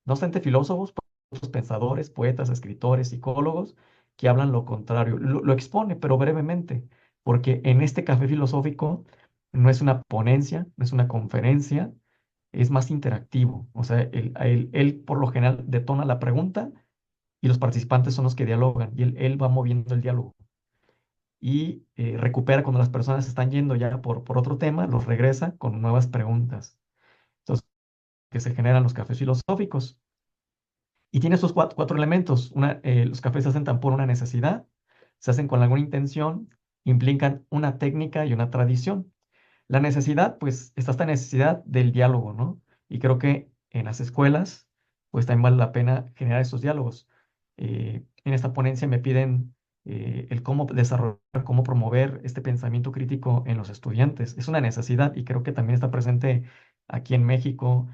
no obstante, filósofos, otros pensadores, poetas, escritores, psicólogos, que hablan lo contrario. Lo expone, pero brevemente, porque en este café filosófico no es una ponencia, no es una conferencia, es más interactivo. O sea, él por lo general detona la pregunta y los participantes son los que dialogan y él va moviendo el diálogo. y recupera cuando las personas se están yendo ya por otro tema, los regresa con nuevas preguntas. Entonces, que se generan los cafés filosóficos. Y tiene esos cuatro elementos. Los cafés se hacen tan por una necesidad, se hacen con alguna intención, implican una técnica y una tradición. La necesidad, pues está esta necesidad del diálogo, ¿no? Y creo que en las escuelas, pues también vale la pena generar esos diálogos. En esta ponencia me piden el cómo desarrollar, cómo promover este pensamiento crítico en los estudiantes. Es una necesidad y creo que también está presente aquí en México,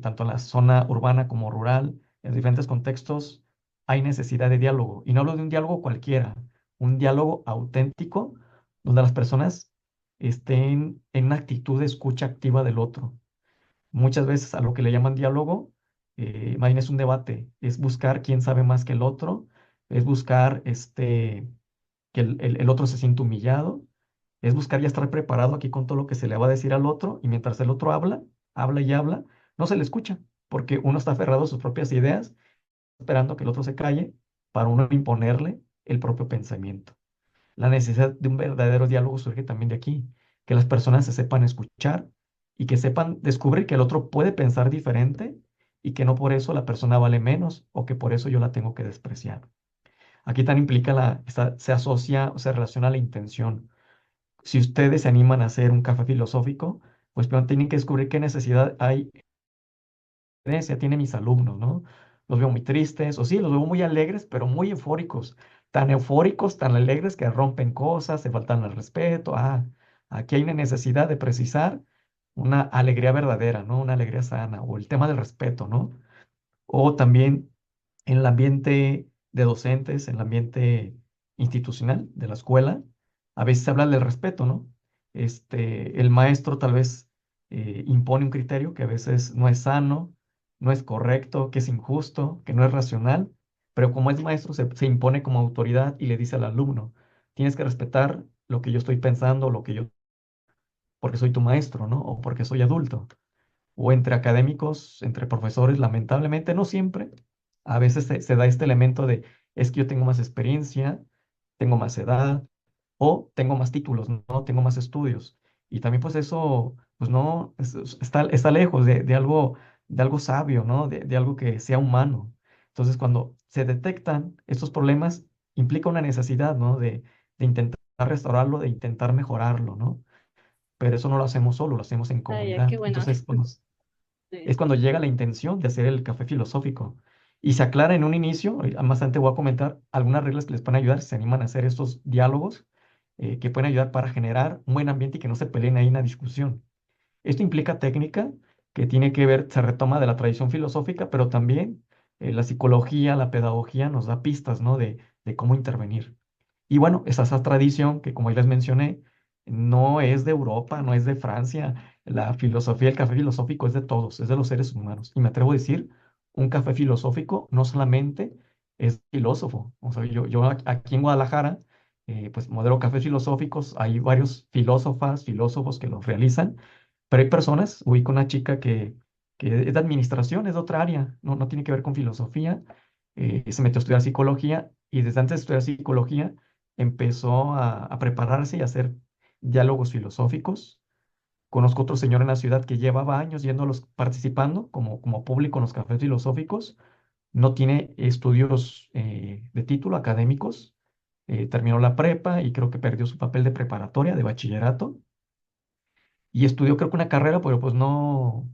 tanto en la zona urbana como rural, en diferentes contextos, hay necesidad de diálogo. Y no hablo de un diálogo cualquiera, un diálogo auténtico donde las personas estén en una actitud de escucha activa del otro. Muchas veces a lo que le llaman diálogo, más bien es un debate, es buscar quién sabe más que el otro, es buscar que el otro se sienta humillado, es buscar ya estar preparado aquí con todo lo que se le va a decir al otro y mientras el otro habla, habla y habla, no se le escucha, porque uno está aferrado a sus propias ideas, esperando que el otro se calle para uno imponerle el propio pensamiento. La necesidad de un verdadero diálogo surge también de aquí, que las personas se sepan escuchar y que sepan descubrir que el otro puede pensar diferente y que no por eso la persona vale menos o que por eso yo la tengo que despreciar. Aquí también implica se asocia o se relaciona la intención. Si ustedes se animan a hacer un café filosófico, pues primero tienen que descubrir qué necesidad hay ya tiene mis alumnos, ¿no? Los veo muy tristes, o sí, los veo muy alegres, pero muy eufóricos, tan alegres que rompen cosas, se faltan al respeto. Ah, aquí hay una necesidad de precisar una alegría verdadera, ¿no? Una alegría sana, o el tema del respeto, ¿no? O también en el ambiente de docentes, en el ambiente institucional de la escuela, a veces se habla del respeto, ¿no? El maestro tal vez impone un criterio que a veces no es sano, no es correcto, que es injusto, que no es racional, pero como es maestro se impone como autoridad y le dice al alumno, tienes que respetar lo que yo estoy pensando, porque soy tu maestro, ¿no? O porque soy adulto o entre académicos, entre profesores, lamentablemente, no siempre, a veces se da este elemento de, es que yo tengo más experiencia, tengo más edad, o tengo más títulos, ¿no? Tengo más estudios. Y también pues eso, pues no, está lejos de algo sabio, ¿no? De algo que sea humano. Entonces, cuando se detectan estos problemas, implica una necesidad, ¿no? De intentar restaurarlo, de intentar mejorarlo, ¿no? Pero eso no lo hacemos solo, lo hacemos en Ah, ya, comunidad. qué bueno. Entonces, pues, Sí. es cuando llega la intención de hacer el café filosófico. Y se aclara en un inicio, más adelante voy a comentar algunas reglas que les pueden ayudar si se animan a hacer estos diálogos, que pueden ayudar para generar un buen ambiente y que no se peleen ahí en la discusión. Esto implica técnica que tiene que ver, se retoma de la tradición filosófica, pero también la psicología, la pedagogía nos da pistas, ¿no? De cómo intervenir. Y bueno, es esa tradición que, como ya les mencioné, no es de Europa, no es de Francia. La filosofía, el café filosófico es de todos, es de los seres humanos. Y me atrevo a decir, un café filosófico no solamente es filósofo. O sea, yo aquí en Guadalajara, pues modelo cafés filosóficos, hay varios filósofos que los realizan, pero hay personas, ubico una chica que es de administración, es de otra área, no tiene que ver con filosofía, se metió a estudiar psicología y desde antes de estudiar psicología empezó a prepararse y a hacer diálogos filosóficos. Conozco otro señor en la ciudad que llevaba años participando como público en los cafés filosóficos. No tiene estudios de título académicos. Terminó la prepa y creo que perdió su papel de preparatoria, de bachillerato. Y estudió creo que una carrera, pero pues no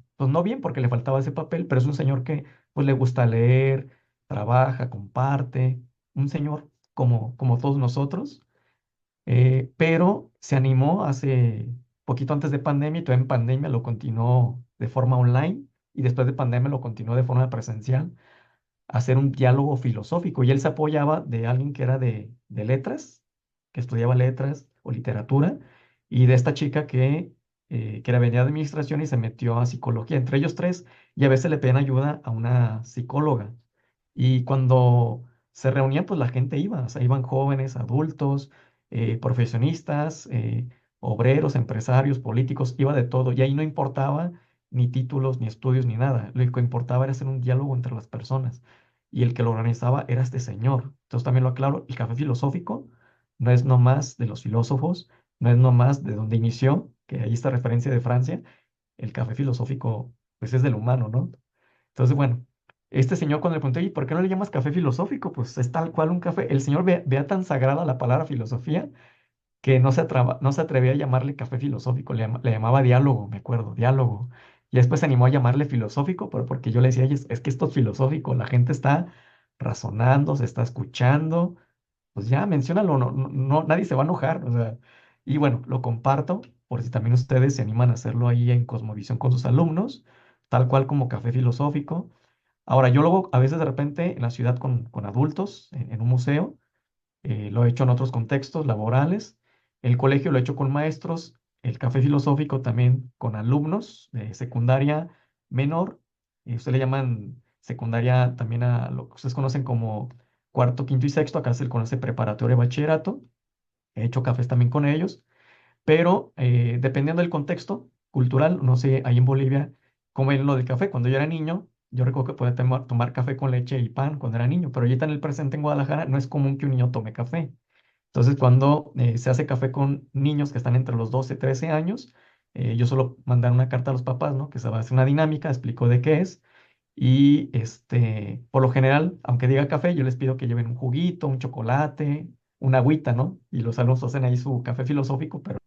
bien porque le faltaba ese papel, pero es un señor que pues le gusta leer, trabaja, comparte. Un señor como todos nosotros, pero se animó hace poquito antes de pandemia y todavía en pandemia lo continuó de forma online y después de pandemia lo continuó de forma presencial a hacer un diálogo filosófico y él se apoyaba de alguien que era de letras, que estudiaba letras o literatura y de esta chica que era venía de administración y se metió a psicología, entre ellos tres, y a veces le pedían ayuda a una psicóloga. Y cuando se reunían, pues la gente iba, o sea, iban jóvenes, adultos, profesionistas, obreros, empresarios, políticos, iba de todo. Y ahí no importaba ni títulos, ni estudios, ni nada. Lo que importaba era hacer un diálogo entre las personas. Y el que lo organizaba era este señor. Entonces también lo aclaro, el café filosófico no es nomás de los filósofos, no es nomás de donde inició, que ahí está referencia de Francia, el café filosófico, pues es del humano, ¿no? Entonces, bueno, este señor cuando le pregunté, ¿y por qué no le llamas café filosófico? Pues es tal cual un café. El señor vea tan sagrada la palabra filosofía que no se atrevía a llamarle café filosófico, le llamaba diálogo, me acuerdo, diálogo. Y después se animó a llamarle filosófico, pero porque yo le decía, "Oye, es que esto es filosófico, la gente está razonando, se está escuchando, pues ya, menciónalo, nadie se va a enojar, o sea, y bueno, lo comparto, por si también ustedes se animan a hacerlo ahí en Cosmovisión con sus alumnos, tal cual como café filosófico. Ahora, yo luego, a veces de repente, en la ciudad con adultos, en un museo, lo he hecho en otros contextos laborales. El colegio lo he hecho con maestros. El café filosófico también con alumnos de secundaria menor. Ustedes le llaman secundaria también a lo que ustedes conocen como cuarto, quinto y sexto. Acá se le conoce preparatoria y bachillerato. He hecho cafés también con ellos, pero dependiendo del contexto cultural, no sé, ahí en Bolivia, como en lo del café, cuando yo era niño, yo recuerdo que podía tomar café con leche y pan cuando era niño, pero ahorita en el presente en Guadalajara no es común que un niño tome café. Entonces, cuando se hace café con niños que están entre los 12 y 13 años, yo solo mandar una carta a los papás, ¿no? Que se va a hacer una dinámica, explico de qué es. Y por lo general, aunque diga café, yo les pido que lleven un juguito, un chocolate, una agüita, ¿no? Y los alumnos hacen ahí su café filosófico, pero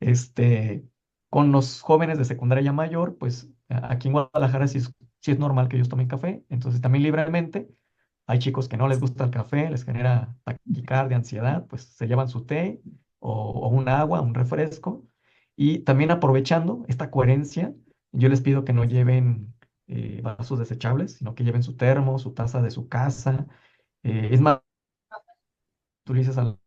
este, con los jóvenes de secundaria ya mayor, pues aquí en Guadalajara sí es normal que ellos tomen café, entonces también libremente. Hay chicos que no les gusta el café, les genera taquicardia, ansiedad, pues se llevan su té o un agua, un refresco. Y también aprovechando esta coherencia, yo les pido que no lleven vasos desechables, sino que lleven su termo, su taza de su casa. Es más, tú le dices al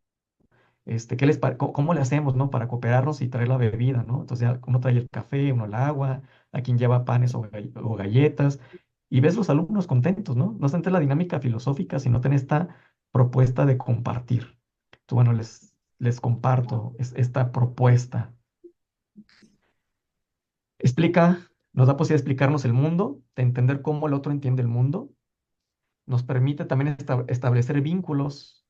cómo le hacemos, ¿no? Para cooperarnos y traer la bebida, ¿no? Entonces ya uno trae el café, uno el agua, a quien lleva panes o galletas, y ves los alumnos contentos, ¿no? No tanto la dinámica filosófica, sino en esta propuesta de compartir. Entonces, bueno, les comparto esta propuesta. Explica, nos da posibilidad de explicarnos el mundo, de entender cómo el otro entiende el mundo, nos permite también establecer vínculos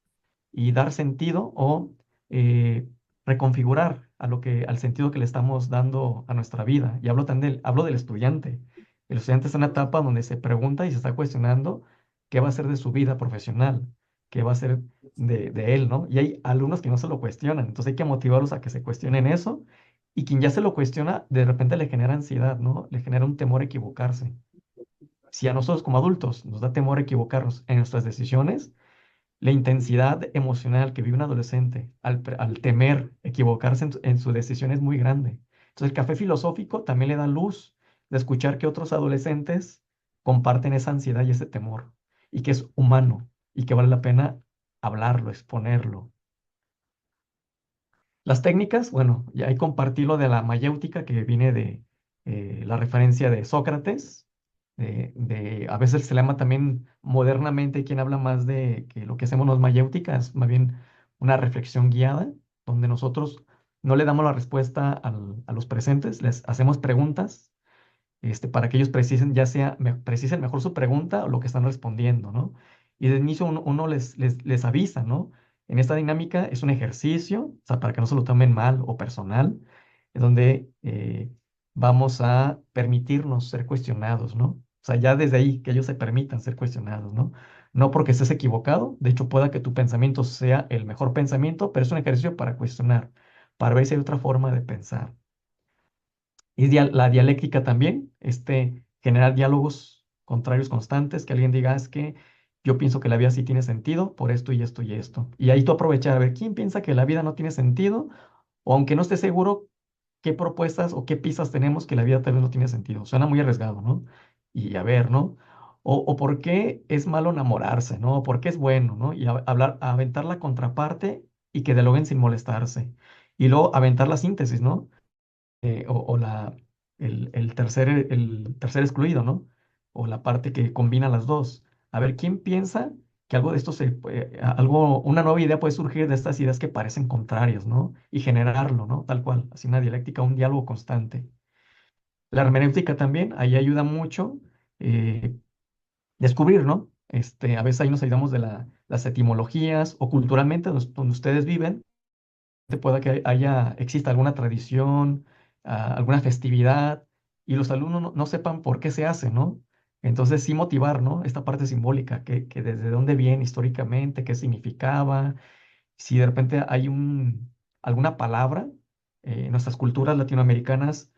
y dar sentido o eh, reconfigurar al sentido que le estamos dando a nuestra vida. Y hablo del estudiante. El estudiante está en una etapa donde se pregunta y se está cuestionando qué va a ser de su vida profesional, qué va a ser de él, ¿no? Y hay alumnos que no se lo cuestionan, entonces hay que motivarlos a que se cuestionen eso. Y quien ya se lo cuestiona, de repente le genera ansiedad, ¿no? Le genera un temor a equivocarse. Si a nosotros como adultos nos da temor a equivocarnos en nuestras decisiones, la intensidad emocional que vive un adolescente al temer equivocarse en su decisión es muy grande. Entonces, el café filosófico también le da luz de escuchar que otros adolescentes comparten esa ansiedad y ese temor, y que es humano, y que vale la pena hablarlo, exponerlo. Las técnicas, bueno, ya ahí compartí lo de la mayéutica que viene de la referencia de Sócrates. A veces se le llama también modernamente quien habla más de que lo que hacemos no es mayéutica, es más bien una reflexión guiada, donde nosotros no le damos la respuesta a los presentes, les hacemos preguntas para que ellos precisen, precisen mejor su pregunta o lo que están respondiendo, ¿no? Y de inicio uno les avisa, ¿no? En esta dinámica es un ejercicio, o sea, para que no se lo tomen mal o personal, es donde vamos a permitirnos ser cuestionados, ¿no? O sea, ya desde ahí que ellos se permitan ser cuestionados, ¿no? No porque estés equivocado, de hecho pueda que tu pensamiento sea el mejor pensamiento, pero es un ejercicio para cuestionar, para ver si hay otra forma de pensar. Y la dialéctica también, generar diálogos contrarios constantes, que alguien diga, "Ah, es que yo pienso que la vida sí tiene sentido por esto y esto y esto". Y ahí tú aprovechar a ver quién piensa que la vida no tiene sentido, o aunque no esté seguro, qué propuestas o qué pistas tenemos que la vida tal vez no tiene sentido. Suena muy arriesgado, ¿no? Y a ver, ¿no? O por qué es malo enamorarse, ¿no? O por qué es bueno, ¿no? Y aventar la contraparte y que dialoguen sin molestarse. Y luego aventar la síntesis, ¿no? O el tercer excluido, ¿no? O la parte que combina las dos. A ver, ¿quién piensa que algo de esto una nueva idea puede surgir de estas ideas que parecen contrarias, ¿no? Y generarlo, ¿no? Tal cual, así una dialéctica, un diálogo constante. La hermenéutica también, ahí ayuda mucho descubrir, ¿no? A veces ahí nos ayudamos de las etimologías o culturalmente donde ustedes viven, pueda que exista alguna tradición, alguna festividad, y los alumnos no sepan por qué se hace, ¿no? Entonces sí motivar, ¿no? Esta parte simbólica, que desde dónde viene históricamente, qué significaba, si de repente hay alguna palabra, en nuestras culturas latinoamericanas,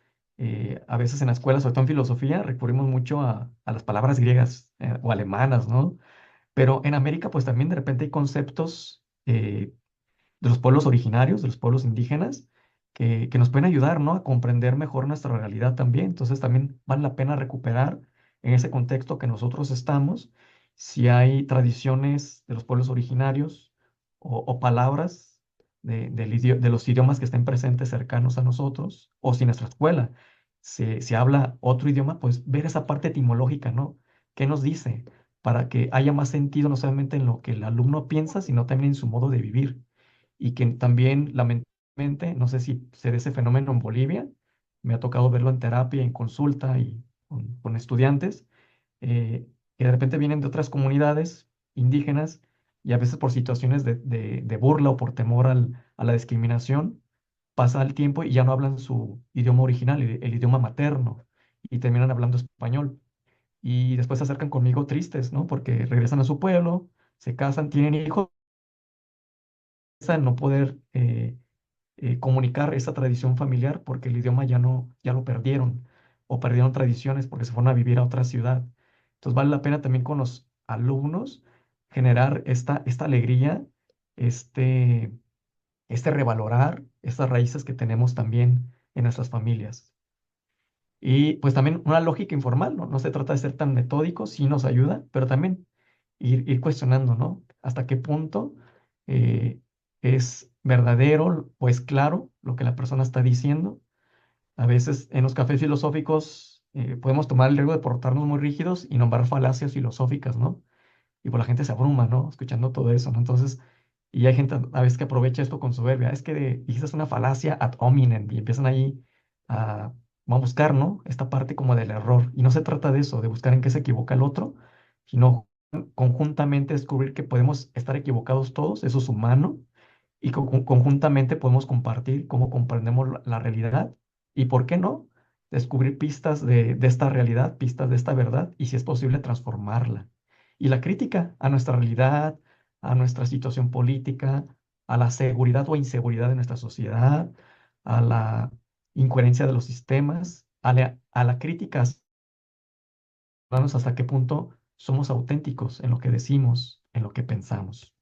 a veces en la escuela, sobre todo en filosofía, recurrimos mucho a las palabras griegas, o alemanas, ¿no? Pero en América, pues también de repente hay conceptos, de los pueblos originarios, de los pueblos indígenas, que nos pueden ayudar, ¿no? A comprender mejor nuestra realidad también. Entonces también vale la pena recuperar en ese contexto que nosotros estamos, si hay tradiciones de los pueblos originarios o palabras de los idiomas que estén presentes cercanos a nosotros, o si en nuestra escuela se habla otro idioma, pues ver esa parte etimológica, ¿no? ¿Qué nos dice? Para que haya más sentido no solamente en lo que el alumno piensa, sino también en su modo de vivir. Y que también, lamentablemente, no sé si se dé ese fenómeno en Bolivia, me ha tocado verlo en terapia, en consulta y con estudiantes, que de repente vienen de otras comunidades indígenas y a veces por situaciones de burla o por temor a la discriminación, pasa el tiempo y ya no hablan su idioma original, el idioma materno, y terminan hablando español. Y después se acercan conmigo tristes, ¿no? Porque regresan a su pueblo, se casan, tienen hijos, al no poder comunicar esa tradición familiar porque el idioma ya lo perdieron, o perdieron tradiciones porque se fueron a vivir a otra ciudad. Entonces vale la pena también con los alumnos generar esta alegría, este, este revalorar estas raíces que tenemos también en nuestras familias. Y pues también una lógica informal, ¿no? No se trata de ser tan metódico, sí nos ayuda, pero también ir cuestionando, ¿no? Hasta qué punto eh, es verdadero o es claro lo que la persona está diciendo. A veces en los cafés filosóficos podemos tomar el riesgo de portarnos muy rígidos y nombrar falacias filosóficas, ¿no? Y pues la gente se abruma, ¿no? Escuchando todo eso, ¿no? Entonces, y hay gente a veces que aprovecha esto con soberbia. Es que dijiste una falacia ad hominem y empiezan ahí a, a buscar, ¿no? Esta parte como del error. Y no se trata de eso, de buscar en qué se equivoca el otro, sino conjuntamente descubrir que podemos estar equivocados todos, eso es humano, y conjuntamente podemos compartir cómo comprendemos la realidad y, ¿por qué no? Descubrir pistas de esta realidad, pistas de esta verdad y, si es posible, transformarla. Y la crítica a nuestra realidad, a nuestra situación política, a la seguridad o inseguridad de nuestra sociedad, a la incoherencia de los sistemas, a la crítica, hasta qué punto somos auténticos en lo que decimos, en lo que pensamos.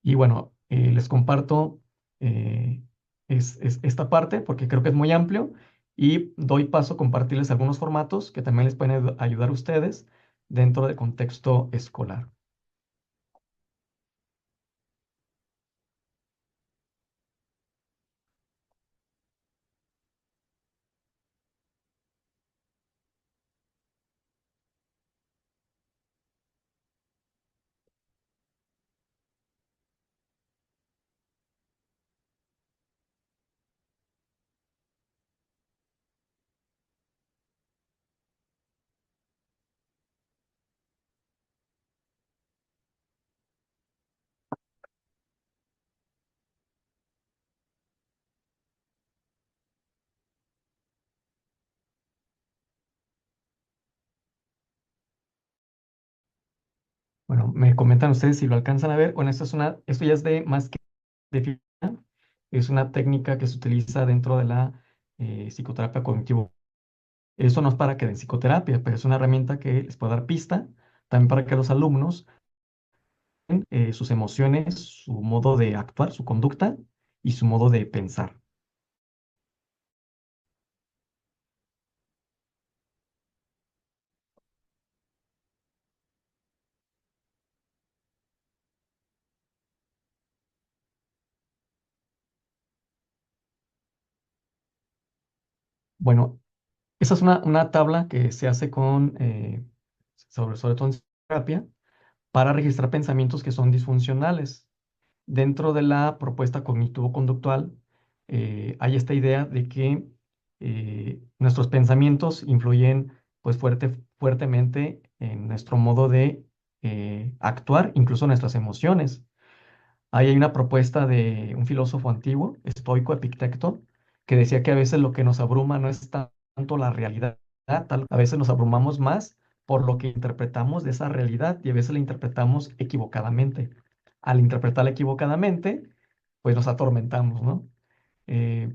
Y bueno, les comparto esta parte porque creo que es muy amplio, y doy paso a compartirles algunos formatos que también les pueden ayudar a ustedes dentro del contexto escolar. Bueno, me comentan ustedes si lo alcanzan a ver. Bueno, esto ya es de más que de física. Es una técnica que se utiliza dentro de la psicoterapia cognitivo. Eso no es para que den psicoterapia, pero es una herramienta que les puede dar pista también para que los alumnos, sus emociones, su modo de actuar, su conducta y su modo de pensar. Bueno, esa es una tabla que se hace sobre todo en terapia, para registrar pensamientos que son disfuncionales. Dentro de la propuesta cognitivo-conductual, hay esta idea de que nuestros pensamientos influyen pues fuertemente en nuestro modo de actuar, incluso nuestras emociones. Ahí hay una propuesta de un filósofo antiguo, estoico Epicteto, que decía que a veces lo que nos abruma no es tanto la realidad, a veces nos abrumamos más por lo que interpretamos de esa realidad y a veces la interpretamos equivocadamente. Al interpretarla equivocadamente, pues nos atormentamos, ¿no? Eh,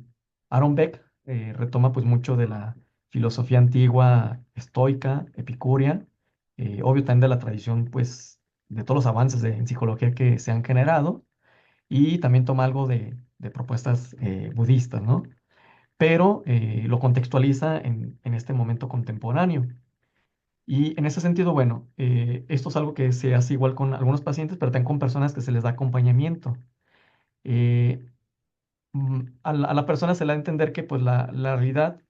Aaron Beck retoma pues mucho de la filosofía antigua estoica, epicúrea, obvio también de la tradición pues de todos los avances en psicología que se han generado y también toma algo de propuestas budistas, ¿no? Pero lo contextualiza en este momento contemporáneo. Y en ese sentido, bueno, esto es algo que se hace igual con algunos pacientes, pero también con personas que se les da acompañamiento. Eh, a la persona se le da a entender que pues la realidad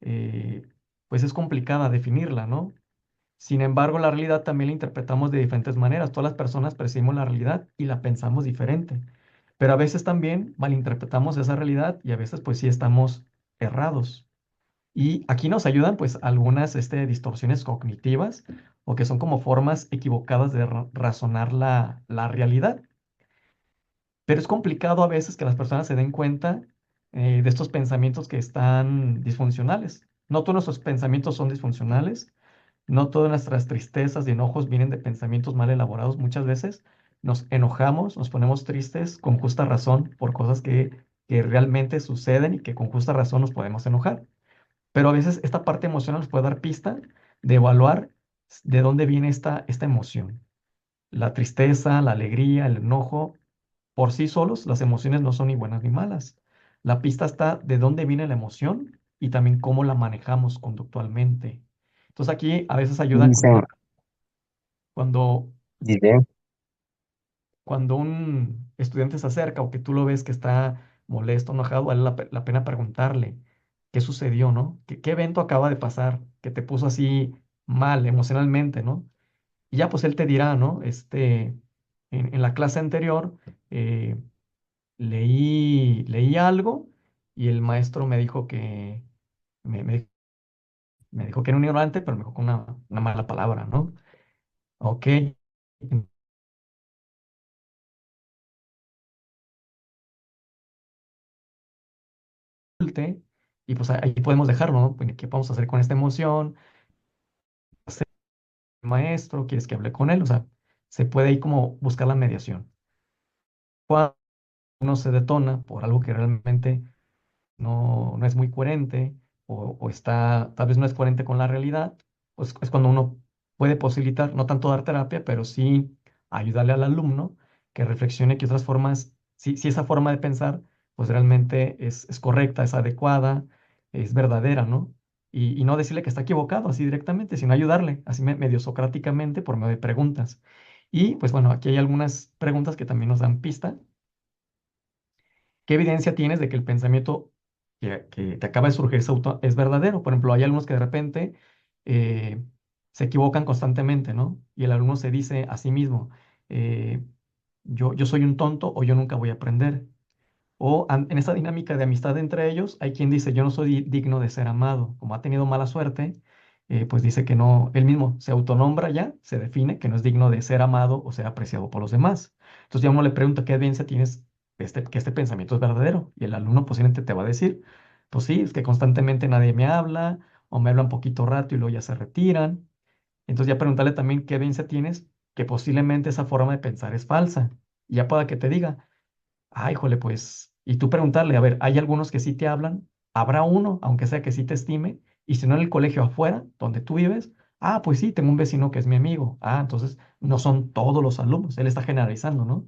eh, pues es complicada definirla, ¿no? Sin embargo, la realidad también la interpretamos de diferentes maneras. Todas las personas percibimos la realidad y la pensamos diferente. Pero a veces también malinterpretamos esa realidad y a veces pues sí estamos errados. Y aquí nos ayudan pues algunas distorsiones cognitivas o que son como formas equivocadas de razonar la realidad. Pero es complicado a veces que las personas se den cuenta de estos pensamientos que están disfuncionales. No todos nuestros pensamientos son disfuncionales, no todas nuestras tristezas y enojos vienen de pensamientos mal elaborados. Muchas veces nos enojamos, nos ponemos tristes con justa razón por cosas que realmente suceden y que con justa razón nos podemos enojar. Pero a veces esta parte emocional nos puede dar pista de evaluar de dónde viene esta emoción. La tristeza, la alegría, el enojo, por sí solos, las emociones no son ni buenas ni malas. La pista está de dónde viene la emoción y también cómo la manejamos conductualmente. Entonces aquí a veces ayuda Dicen, cuando, dicen, cuando un estudiante se acerca o que tú lo ves que está molesto, enojado, vale la pena preguntarle qué sucedió, ¿no? ¿Qué evento acaba de pasar que te puso así mal emocionalmente, ¿no? Y ya pues él te dirá, ¿no? En la clase anterior eh, leí algo y el maestro me dijo que me, me- me dijo que era un ignorante, pero me dijo con una mala palabra, ¿no? Ok. Insulte, y pues ahí podemos dejarlo, ¿no? Pues, ¿qué vamos a hacer con esta emoción? ¿Hacer el maestro? ¿Quieres que hable con él? O sea, se puede ahí como buscar la mediación. Cuando uno se detona por algo que realmente no es muy coherente o está, tal vez no es coherente con la realidad, pues es cuando uno puede posibilitar, no tanto dar terapia, pero sí ayudarle al alumno que reflexione que otras formas, si esa forma de pensar, pues realmente es correcta, es adecuada, es verdadera, ¿no? Y no decirle que está equivocado así directamente, sino ayudarle, así medio socráticamente por medio de preguntas. Y pues bueno, aquí hay algunas preguntas que también nos dan pista. ¿Qué evidencia tienes de que el pensamiento que te acaba de surgir es verdadero? Por ejemplo, hay alumnos que de repente eh, se equivocan constantemente, ¿no? Y el alumno se dice a sí mismo, eh, yo soy un tonto o yo nunca voy a aprender. O en esa dinámica de amistad entre ellos, hay quien dice, yo no soy digno de ser amado. Como ha tenido mala suerte, pues dice que no, él mismo se autonombra ya, se define que no es digno de ser amado o ser apreciado por los demás. Entonces ya uno le pregunta, ¿qué evidencia tienes que este pensamiento es verdadero? Y el alumno posiblemente te va a decir, pues sí, es que constantemente nadie me habla, o me hablan un poquito rato y luego ya se retiran. Entonces ya preguntarle también qué evidencia tienes que posiblemente esa forma de pensar es falsa. Y ya pueda que te diga. Ah, híjole, pues, y tú preguntarle, a ver, ¿hay algunos que sí te hablan? ¿Habrá uno, aunque sea que sí te estime? Y si no en el colegio afuera, donde tú vives, ah, pues sí, tengo un vecino que es mi amigo. Ah, entonces no son todos los alumnos, él está generalizando, ¿no?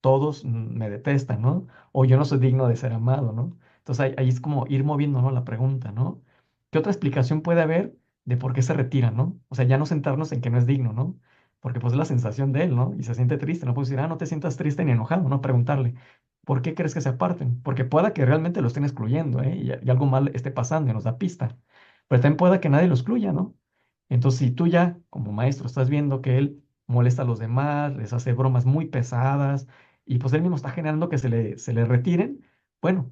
Todos me detestan, ¿no? O yo no soy digno de ser amado, ¿no? Entonces ahí es como ir moviendo, ¿no? La pregunta, ¿no? ¿Qué otra explicación puede haber de por qué se retira, ¿no? O sea, ya no centrarnos en que no es digno, ¿no? Porque pues es la sensación de él, ¿no? Y se siente triste, no puedo decir, ah, no te sientas triste ni enojado, ¿no? Preguntarle. ¿Por qué crees que se aparten? Porque pueda que realmente lo estén excluyendo, ¿eh? Y algo mal esté pasando y nos da pista. Pero también pueda que nadie lo excluya, ¿no? Entonces, si tú ya, como maestro, estás viendo que él molesta a los demás, les hace bromas muy pesadas, y pues él mismo está generando que se le retiren, bueno,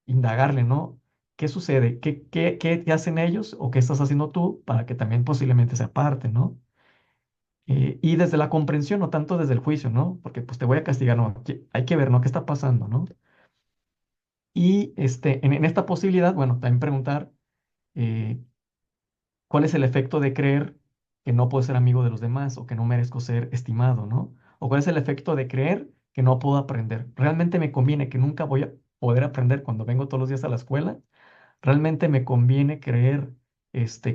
indagarle, ¿no? ¿Qué sucede? ¿Qué hacen ellos o qué estás haciendo tú para que también posiblemente se aparten, ¿no? Y desde la comprensión, no tanto desde el juicio, ¿no? Porque pues te voy a castigar, no, hay que ver, ¿no? ¿Qué está pasando, ¿no? Y en esta posibilidad, bueno, también preguntar eh, cuál es el efecto de creer que no puedo ser amigo de los demás o que no merezco ser estimado, ¿no? O cuál es el efecto de creer que no puedo aprender. ¿Realmente me conviene que nunca voy a poder aprender cuando vengo todos los días a la escuela? ¿Realmente me conviene creer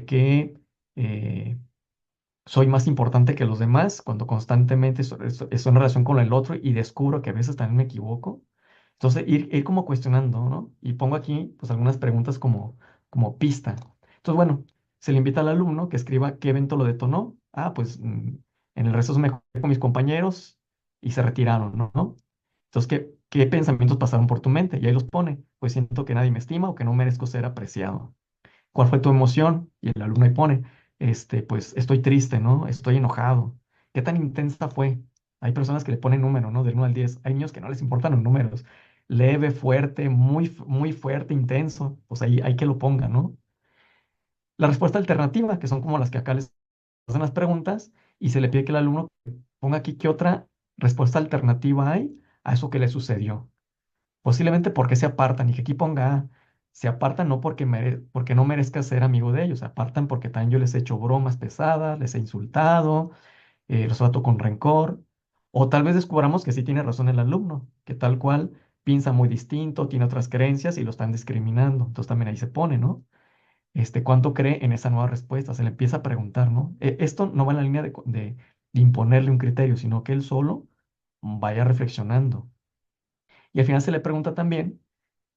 que soy más importante que los demás cuando constantemente estoy en relación con el otro y descubro que a veces también me equivoco? Entonces, ir como cuestionando, ¿no? Y pongo aquí, pues, algunas preguntas como pista. Entonces, bueno, se le invita al alumno que escriba qué evento lo detonó. Ah, pues, en el receso me junté con mis compañeros y se retiraron, ¿no? Entonces, ¿qué pensamientos pasaron por tu mente? Y ahí los pone. Pues siento que nadie me estima o que no merezco ser apreciado. ¿Cuál fue tu emoción? Y el alumno ahí pone, pues estoy triste, ¿no? Estoy enojado. ¿Qué tan intensa fue? Hay personas que le ponen número, ¿no? Del 1 al 10. Hay niños que no les importan los números. Leve, fuerte, muy fuerte, intenso. Pues ahí hay que lo ponga, ¿no? La respuesta alternativa, que son como las que acá les hacen las preguntas, y se le pide que el alumno ponga aquí qué otra respuesta alternativa hay a eso que le sucedió. Posiblemente porque se apartan, y que aquí ponga, se apartan no porque no merezca ser amigo de ellos, se apartan porque también yo les he hecho bromas pesadas, les he insultado, los trato con rencor, o tal vez descubramos que sí tiene razón el alumno, que tal cual piensa muy distinto, tiene otras creencias y lo están discriminando. Entonces también ahí se pone, ¿no? ¿Cuánto cree en esa nueva respuesta? Se le empieza a preguntar, ¿no? Esto no va en la línea de imponerle un criterio, sino que él solo vaya reflexionando. Y al final se le pregunta también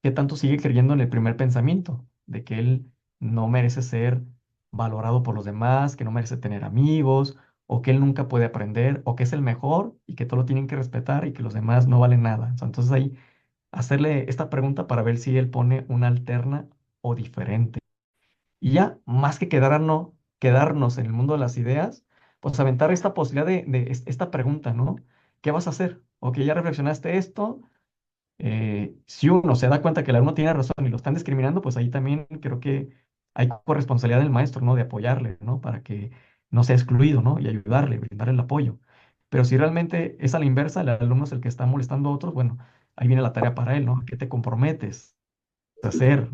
qué tanto sigue creyendo en el primer pensamiento, de que él no merece ser valorado por los demás, que no merece tener amigos, o que él nunca puede aprender, o que es el mejor y que todo lo tienen que respetar y que los demás no valen nada. O sea, entonces ahí hacerle esta pregunta para ver si él pone una alterna o diferente. Y ya, más que quedarnos en el mundo de las ideas, pues aventar esta posibilidad de esta pregunta, ¿no? ¿Qué vas a hacer? Ok, ya reflexionaste esto, si uno se da cuenta que el alumno tiene razón y lo están discriminando, pues ahí también creo que hay corresponsabilidad del maestro, ¿no? De apoyarle, ¿no? Para que no sea excluido, ¿no? Y ayudarle, brindarle el apoyo. Pero si realmente es a la inversa, el alumno es el que está molestando a otros, bueno, ahí viene la tarea para él, ¿no? ¿Qué te comprometes a hacer?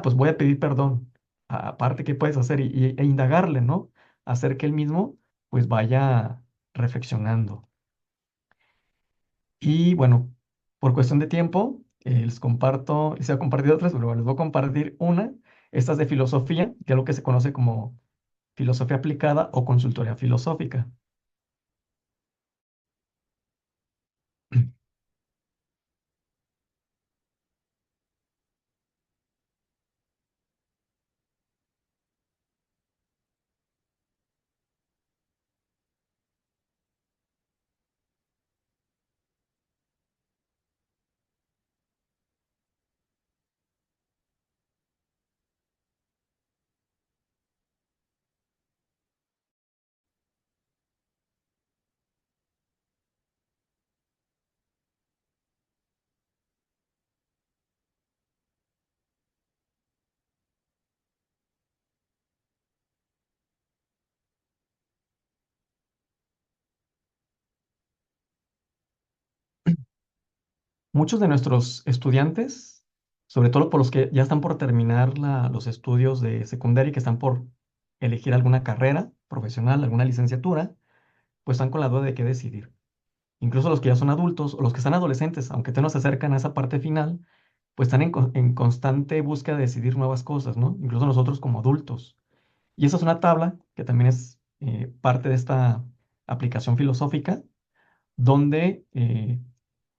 Pues voy a pedir perdón. Aparte, ¿qué puedes hacer? E indagarle, ¿no? Hacer que él mismo, pues vaya reflexionando. Y bueno, por cuestión de tiempo, les voy a compartir otras, pero les voy a compartir una. Esta es de filosofía, que es lo que se conoce como filosofía aplicada o consultoría filosófica. Muchos de nuestros estudiantes, sobre todo por los que ya están por terminar los estudios de secundaria y que están por elegir alguna carrera profesional, alguna licenciatura, pues están con la duda de qué decidir. Incluso los que ya son adultos o los que están adolescentes, aunque te nos acercan a esa parte final, pues están en constante búsqueda de decidir nuevas cosas, ¿no? Incluso nosotros como adultos. Y esa es una tabla que también es parte de esta aplicación filosófica, donde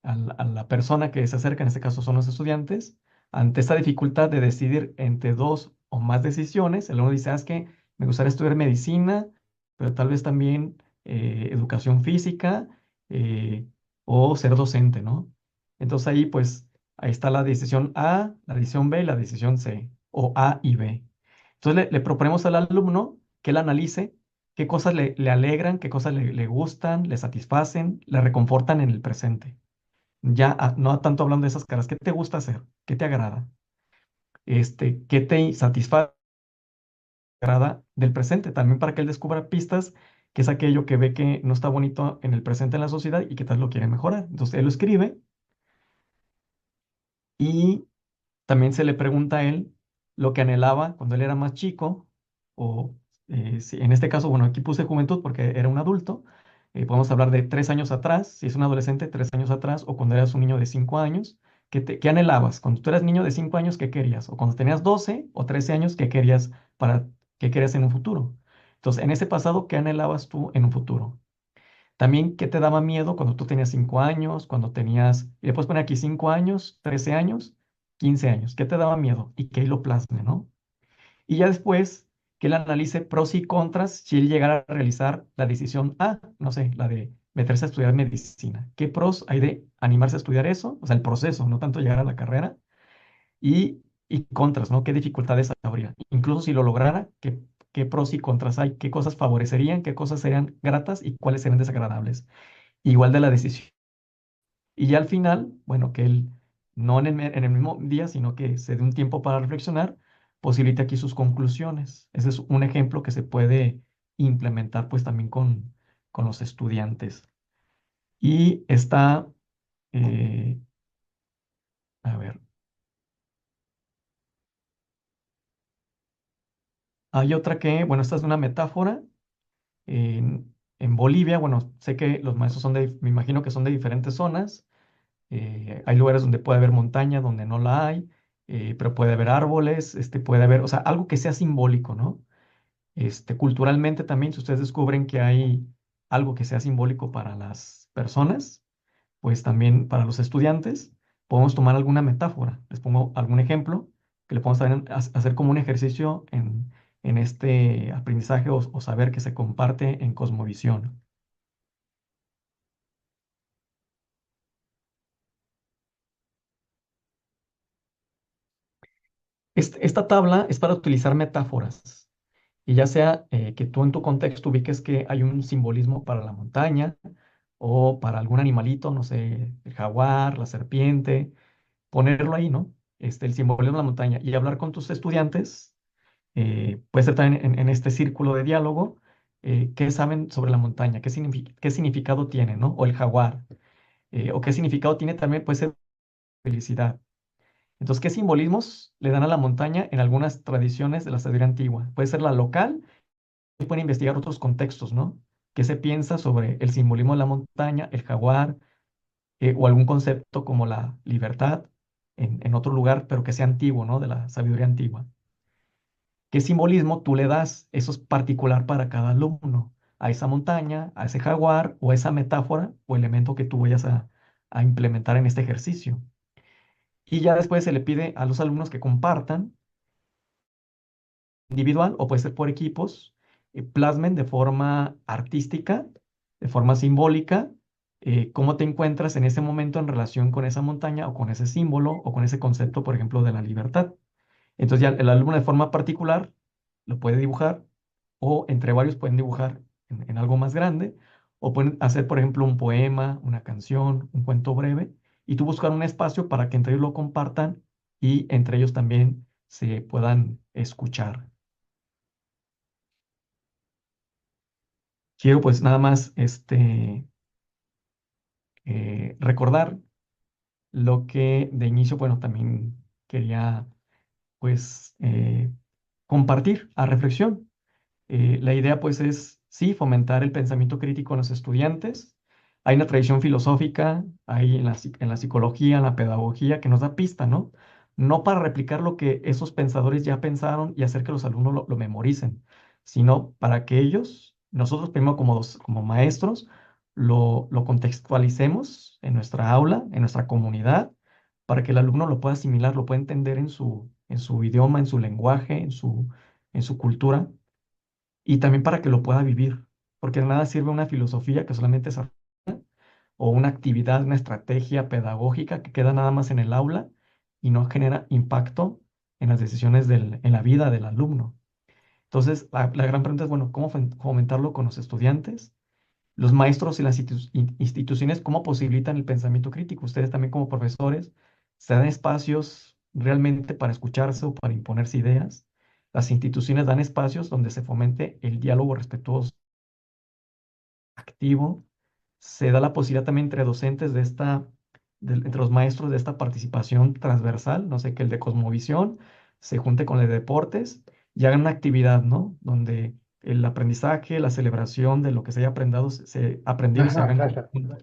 a la persona que se acerca, en este caso son los estudiantes, ante esta dificultad de decidir entre dos o más decisiones, el uno dice, es que me gustaría estudiar medicina, pero tal vez también educación física eh, o ser docente, ¿no? Entonces ahí pues ahí está la decisión A, la decisión B y la decisión C, o A y B. Entonces le proponemos al alumno que él analice qué cosas le alegran, qué cosas le gustan, le satisfacen, le reconfortan en el presente. Ya no tanto hablando de esas caras, ¿qué te gusta hacer? ¿Qué te agrada? ¿Qué te satisface del presente? También para que él descubra pistas que es aquello que ve que no está bonito en el presente en la sociedad y que tal lo quiere mejorar. Entonces él lo escribe y también se le pregunta a él lo que anhelaba cuando él era más chico, o en este caso, bueno, aquí puse juventud porque era un adulto. Podemos hablar de 3 años atrás, si es un adolescente, 3 años atrás, o cuando eras un niño de 5 años. ¿Qué anhelabas? Cuando tú eras niño de 5 años, ¿qué querías? O cuando tenías 12 o 13 años, qué querías en un futuro? Entonces, en ese pasado, ¿qué anhelabas tú en un futuro? También, ¿qué te daba miedo cuando tú tenías 5 años, cuando tenías, y le puedes poner aquí 5 años, 13 años, 15 años? ¿Qué te daba miedo? Y que él lo plasme, ¿no? Y ya después, que él analice pros y contras si él llegara a realizar la decisión A, no sé, la de meterse a estudiar medicina. ¿Qué pros hay de animarse a estudiar eso? O sea, el proceso, no tanto llegar a la carrera. Y contras, ¿no? ¿Qué dificultades habría? Incluso si lo lograra, ¿qué pros y contras hay? ¿Qué cosas favorecerían? ¿Qué cosas serían gratas y cuáles serían desagradables? Igual de la decisión. Y ya al final, bueno, que él no en el mismo día, sino que se dé un tiempo para reflexionar, posibilite aquí sus conclusiones. Ese es un ejemplo que se puede implementar pues también con los estudiantes. Y está, eh, a ver, hay otra que, bueno, esta es una metáfora. En Bolivia, bueno, sé que los maestros me imagino que son de diferentes zonas. Hay lugares donde puede haber montaña, donde no la hay, pero puede haber árboles, puede haber, o sea, algo que sea simbólico, ¿no? Culturalmente también, si ustedes descubren que hay algo que sea simbólico para las personas, pues también para los estudiantes, podemos tomar alguna metáfora. Les pongo algún ejemplo que le podemos también hacer como un ejercicio en este aprendizaje o saber que se comparte en cosmovisión. Esta tabla es para utilizar metáforas. Y ya sea que tú en tu contexto ubiques que hay un simbolismo para la montaña o para algún animalito, no sé, el jaguar, la serpiente, ponerlo ahí, ¿no? El simbolismo de la montaña y hablar con tus estudiantes, puede ser también en este círculo de diálogo, qué saben sobre la montaña, qué significado tiene, ¿no? O el jaguar, o qué significado tiene también, puede ser felicidad. Entonces, ¿qué simbolismos le dan a la montaña en algunas tradiciones de la sabiduría antigua? Puede ser la local y pueden investigar otros contextos, ¿no? ¿Qué se piensa sobre el simbolismo de la montaña, el jaguar, o algún concepto como la libertad en otro lugar, pero que sea antiguo, ¿no? De la sabiduría antigua. ¿Qué simbolismo tú le das? Eso es particular para cada alumno, a esa montaña, a ese jaguar o a esa metáfora o elemento que tú vayas a implementar en este ejercicio. Y ya después se le pide a los alumnos que compartan individual o puede ser por equipos, plasmen de forma artística, de forma simbólica, cómo te encuentras en ese momento en relación con esa montaña o con ese símbolo o con ese concepto, por ejemplo, de la libertad. Entonces ya el alumno de forma particular lo puede dibujar o entre varios pueden dibujar en algo más grande o pueden hacer, por ejemplo, un poema, una canción, un cuento breve y tú buscar un espacio para que entre ellos lo compartan y entre ellos también se puedan escuchar. Quiero pues nada más recordar lo que de inicio, bueno, también quería pues compartir a reflexión. La idea pues es, sí, fomentar el pensamiento crítico en los estudiantes. Hay una tradición filosófica, hay en la psicología, en la pedagogía, que nos da pista, ¿no? No para replicar lo que esos pensadores ya pensaron y hacer que los alumnos lo memoricen, sino para que ellos, nosotros primero como maestros, lo contextualicemos en nuestra aula, en nuestra comunidad, para que el alumno lo pueda asimilar, lo pueda entender en su idioma, en su lenguaje, en su cultura y también para que lo pueda vivir, porque de nada sirve una filosofía que solamente es o una actividad, una estrategia pedagógica que queda nada más en el aula y no genera impacto en las decisiones en la vida del alumno. Entonces, la gran pregunta es, bueno, ¿cómo fomentarlo con los estudiantes? Los maestros y las instituciones, ¿cómo posibilitan el pensamiento crítico? Ustedes también como profesores, ¿se dan espacios realmente para escucharse o para imponerse ideas? Las instituciones dan espacios donde se fomente el diálogo respetuoso activo. Se da la posibilidad también entre docentes entre los maestros de esta participación transversal, no sé, que el de cosmovisión se junte con el de deportes y hagan una actividad, ¿no? Donde el aprendizaje, la celebración de lo que se haya aprendido, aprendido se haga en conjunto.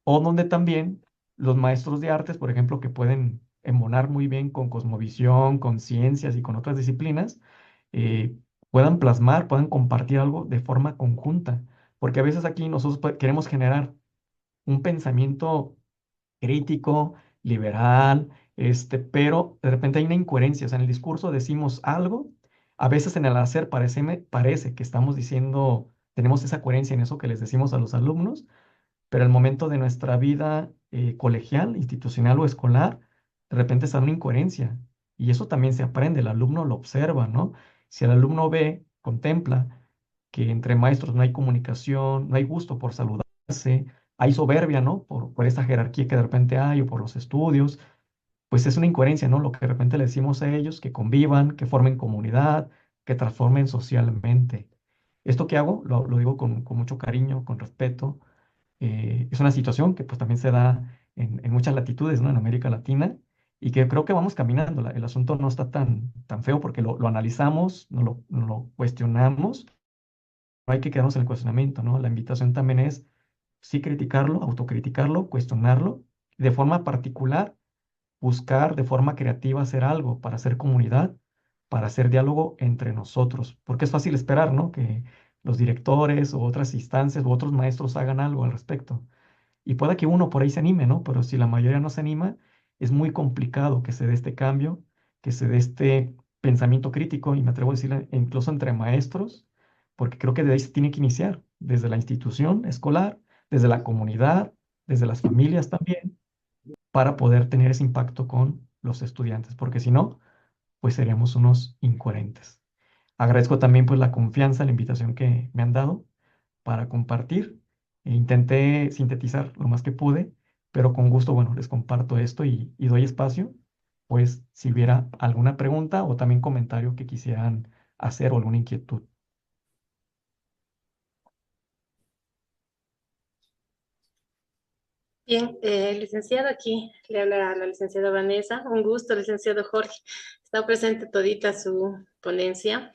O donde también los maestros de artes, por ejemplo, que pueden embonar muy bien con cosmovisión, con ciencias y con otras disciplinas, eh, puedan plasmar, puedan compartir algo de forma conjunta. Porque a veces aquí nosotros queremos generar un pensamiento crítico, liberal, pero de repente hay una incoherencia. O sea, en el discurso decimos algo, a veces en el hacer parece que estamos diciendo, tenemos esa coherencia en eso que les decimos a los alumnos, pero el momento de nuestra vida colegial, institucional o escolar, de repente está una incoherencia. Y eso también se aprende, el alumno lo observa, ¿no? Si el alumno ve, contempla que entre maestros no hay comunicación, no hay gusto por saludarse, hay soberbia, ¿no? Por esa jerarquía que de repente hay o por los estudios, pues es una incoherencia, ¿no? Lo que de repente le decimos a ellos, que convivan, que formen comunidad, que transformen socialmente. Esto que hago, lo digo con mucho cariño, con respeto. Es una situación que pues también se da en muchas latitudes, ¿no? En América Latina y que creo que vamos caminando. El asunto no está tan feo porque lo analizamos, no lo cuestionamos. No hay que quedarnos en el cuestionamiento, ¿no? La invitación también es sí criticarlo, autocriticarlo, cuestionarlo, de forma particular, buscar de forma creativa hacer algo para hacer comunidad, para hacer diálogo entre nosotros, porque es fácil esperar, ¿no? Que los directores o otras instancias u otros maestros hagan algo al respecto. Y pueda que uno por ahí se anime, ¿no? Pero si la mayoría no se anima, es muy complicado que se dé este cambio, que se dé este pensamiento crítico, y me atrevo a decir incluso entre maestros, porque creo que de ahí se tiene que iniciar, desde la institución escolar, desde la comunidad, desde las familias también, para poder tener ese impacto con los estudiantes, porque si no, pues seríamos unos incoherentes. Agradezco también pues la confianza, la invitación que me han dado para compartir. Intenté sintetizar lo más que pude, pero con gusto, bueno, les comparto esto y doy espacio, pues si hubiera alguna pregunta o también comentario que quisieran hacer o alguna inquietud. Bien, licenciado, aquí le habla la licenciada Vanessa. Un gusto, licenciado Jorge. Está presente todita su ponencia.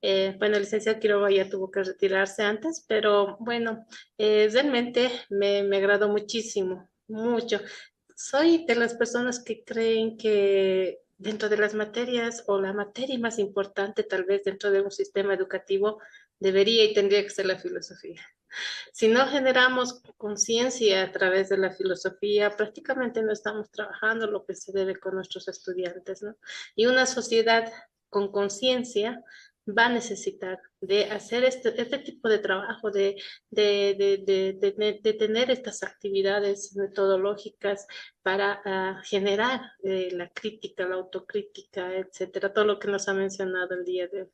Bueno, el licenciado Quiroga ya tuvo que retirarse antes, pero bueno, realmente me agradó muchísimo, mucho. Soy de las personas que creen que dentro de las materias o la materia más importante tal vez dentro de un sistema educativo debería y tendría que ser la filosofía. Si no generamos conciencia a través de la filosofía, prácticamente no estamos trabajando lo que se debe con nuestros estudiantes, ¿no? Y una sociedad con conciencia va a necesitar de hacer este tipo de trabajo, de tener estas actividades metodológicas para generar la crítica, la autocrítica, etcétera, todo lo que nos ha mencionado el día de hoy.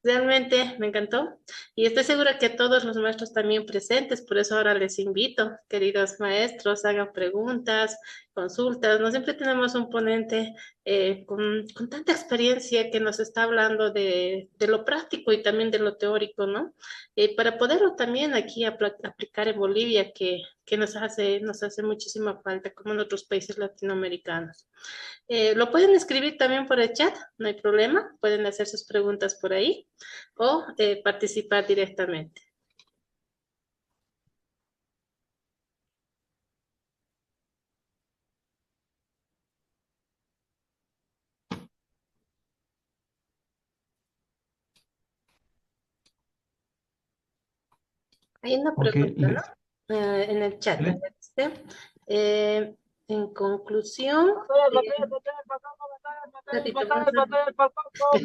Realmente me encantó y estoy segura que todos los maestros también presentes, por eso ahora les invito, queridos maestros, hagan preguntas, consultas. No siempre tenemos un ponente con tanta experiencia que nos está hablando de lo práctico y también de lo teórico, ¿no? Para poderlo también aquí aplicar en Bolivia, que nos hace muchísima falta, como en otros países latinoamericanos. Lo pueden escribir también por el chat, no hay problema. Pueden hacer sus preguntas por ahí o participar directamente. Hay una Ok, pregunta, ¿no? En el chat. le- Dice, eh, en conclusión, ratito,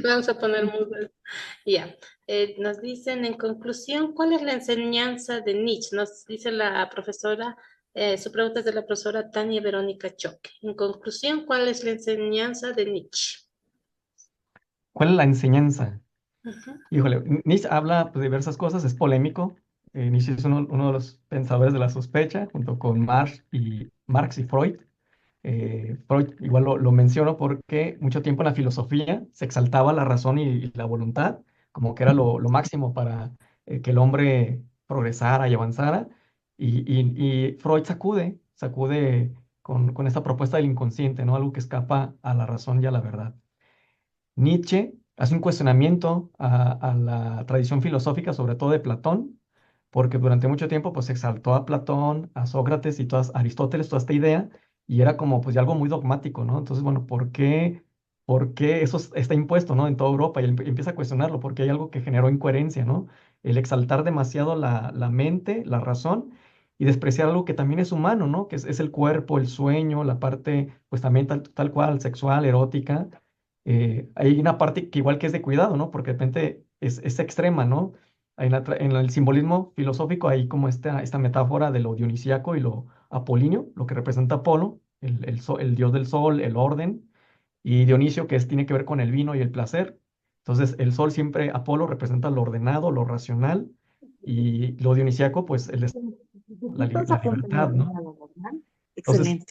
vamos a poner música. Ya. Nos dicen en conclusión, ¿cuál es la enseñanza de Nietzsche? Nos dice la profesora, su pregunta es de la profesora Tania Verónica Choque. En conclusión, ¿cuál es la enseñanza de Nietzsche? ¿Cuál es la enseñanza? Ujú. Híjole, Nietzsche habla pues, de diversas cosas, es polémico. Nietzsche es uno de los pensadores de la sospecha, junto con Marx y Freud. Freud igual lo menciono porque mucho tiempo en la filosofía se exaltaba la razón y la voluntad, como que era lo máximo para que el hombre progresara y avanzara. Y Freud sacude con esta propuesta del inconsciente, ¿no? Algo que escapa a la razón y a la verdad. Nietzsche hace un cuestionamiento a la tradición filosófica, sobre todo de Platón, porque durante mucho tiempo pues exaltó a Platón, a Sócrates y Aristóteles, toda esta idea, y era como pues ya algo muy dogmático, ¿no? Entonces, bueno, ¿por qué eso está impuesto, ¿no? En toda Europa y empieza a cuestionarlo, porque hay algo que generó incoherencia, ¿no? El exaltar demasiado la mente, la razón, y despreciar algo que también es humano, ¿no? Que es el cuerpo, el sueño, la parte pues también tal cual, sexual, erótica. Hay una parte que igual que es de cuidado, ¿no? Porque de repente es extrema, ¿no? En el simbolismo filosófico hay como esta metáfora de lo dionisíaco y lo apolíneo, lo que representa Apolo, el dios del sol, el orden, y Dionisio, tiene que ver con el vino y el placer. Entonces, el sol siempre, Apolo representa lo ordenado, lo racional, y lo dionisíaco, pues, la libertad, ¿no? Entonces, Excelente.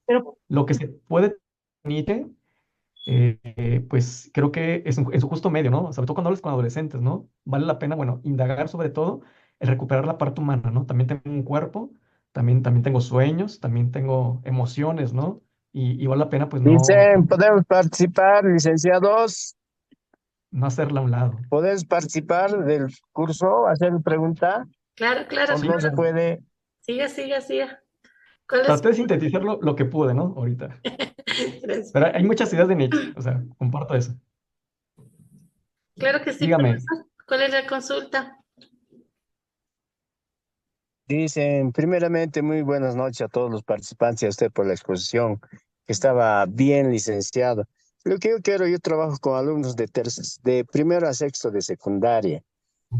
Pero lo que se puede Nietzsche, pues creo que es en su justo medio, ¿no? Sobre todo cuando hablas con adolescentes, ¿no? Vale la pena, bueno, indagar sobre todo el recuperar la parte humana, ¿no? También tengo un cuerpo, también tengo sueños, también tengo emociones, ¿no? Y vale la pena, pues, Dicen, podemos participar, licenciados, no hacerla a un lado. podemos participar del curso, hacer pregunta, Claro, claro, o no se claro. puede. Siga, siga, siga. ¿Cuál es? Traté de sintetizar lo que pude, ¿no? Ahorita. Gracias. Pero hay muchas ideas de Nietzsche, o sea, comparto eso. Claro que sí, Dígame, profesor. ¿Cuál es la consulta? Dicen, primeramente, muy buenas noches a todos los participantes y a usted por la exposición, que estaba bien licenciado. Lo que yo quiero, yo trabajo con alumnos de primero a sexto de secundaria.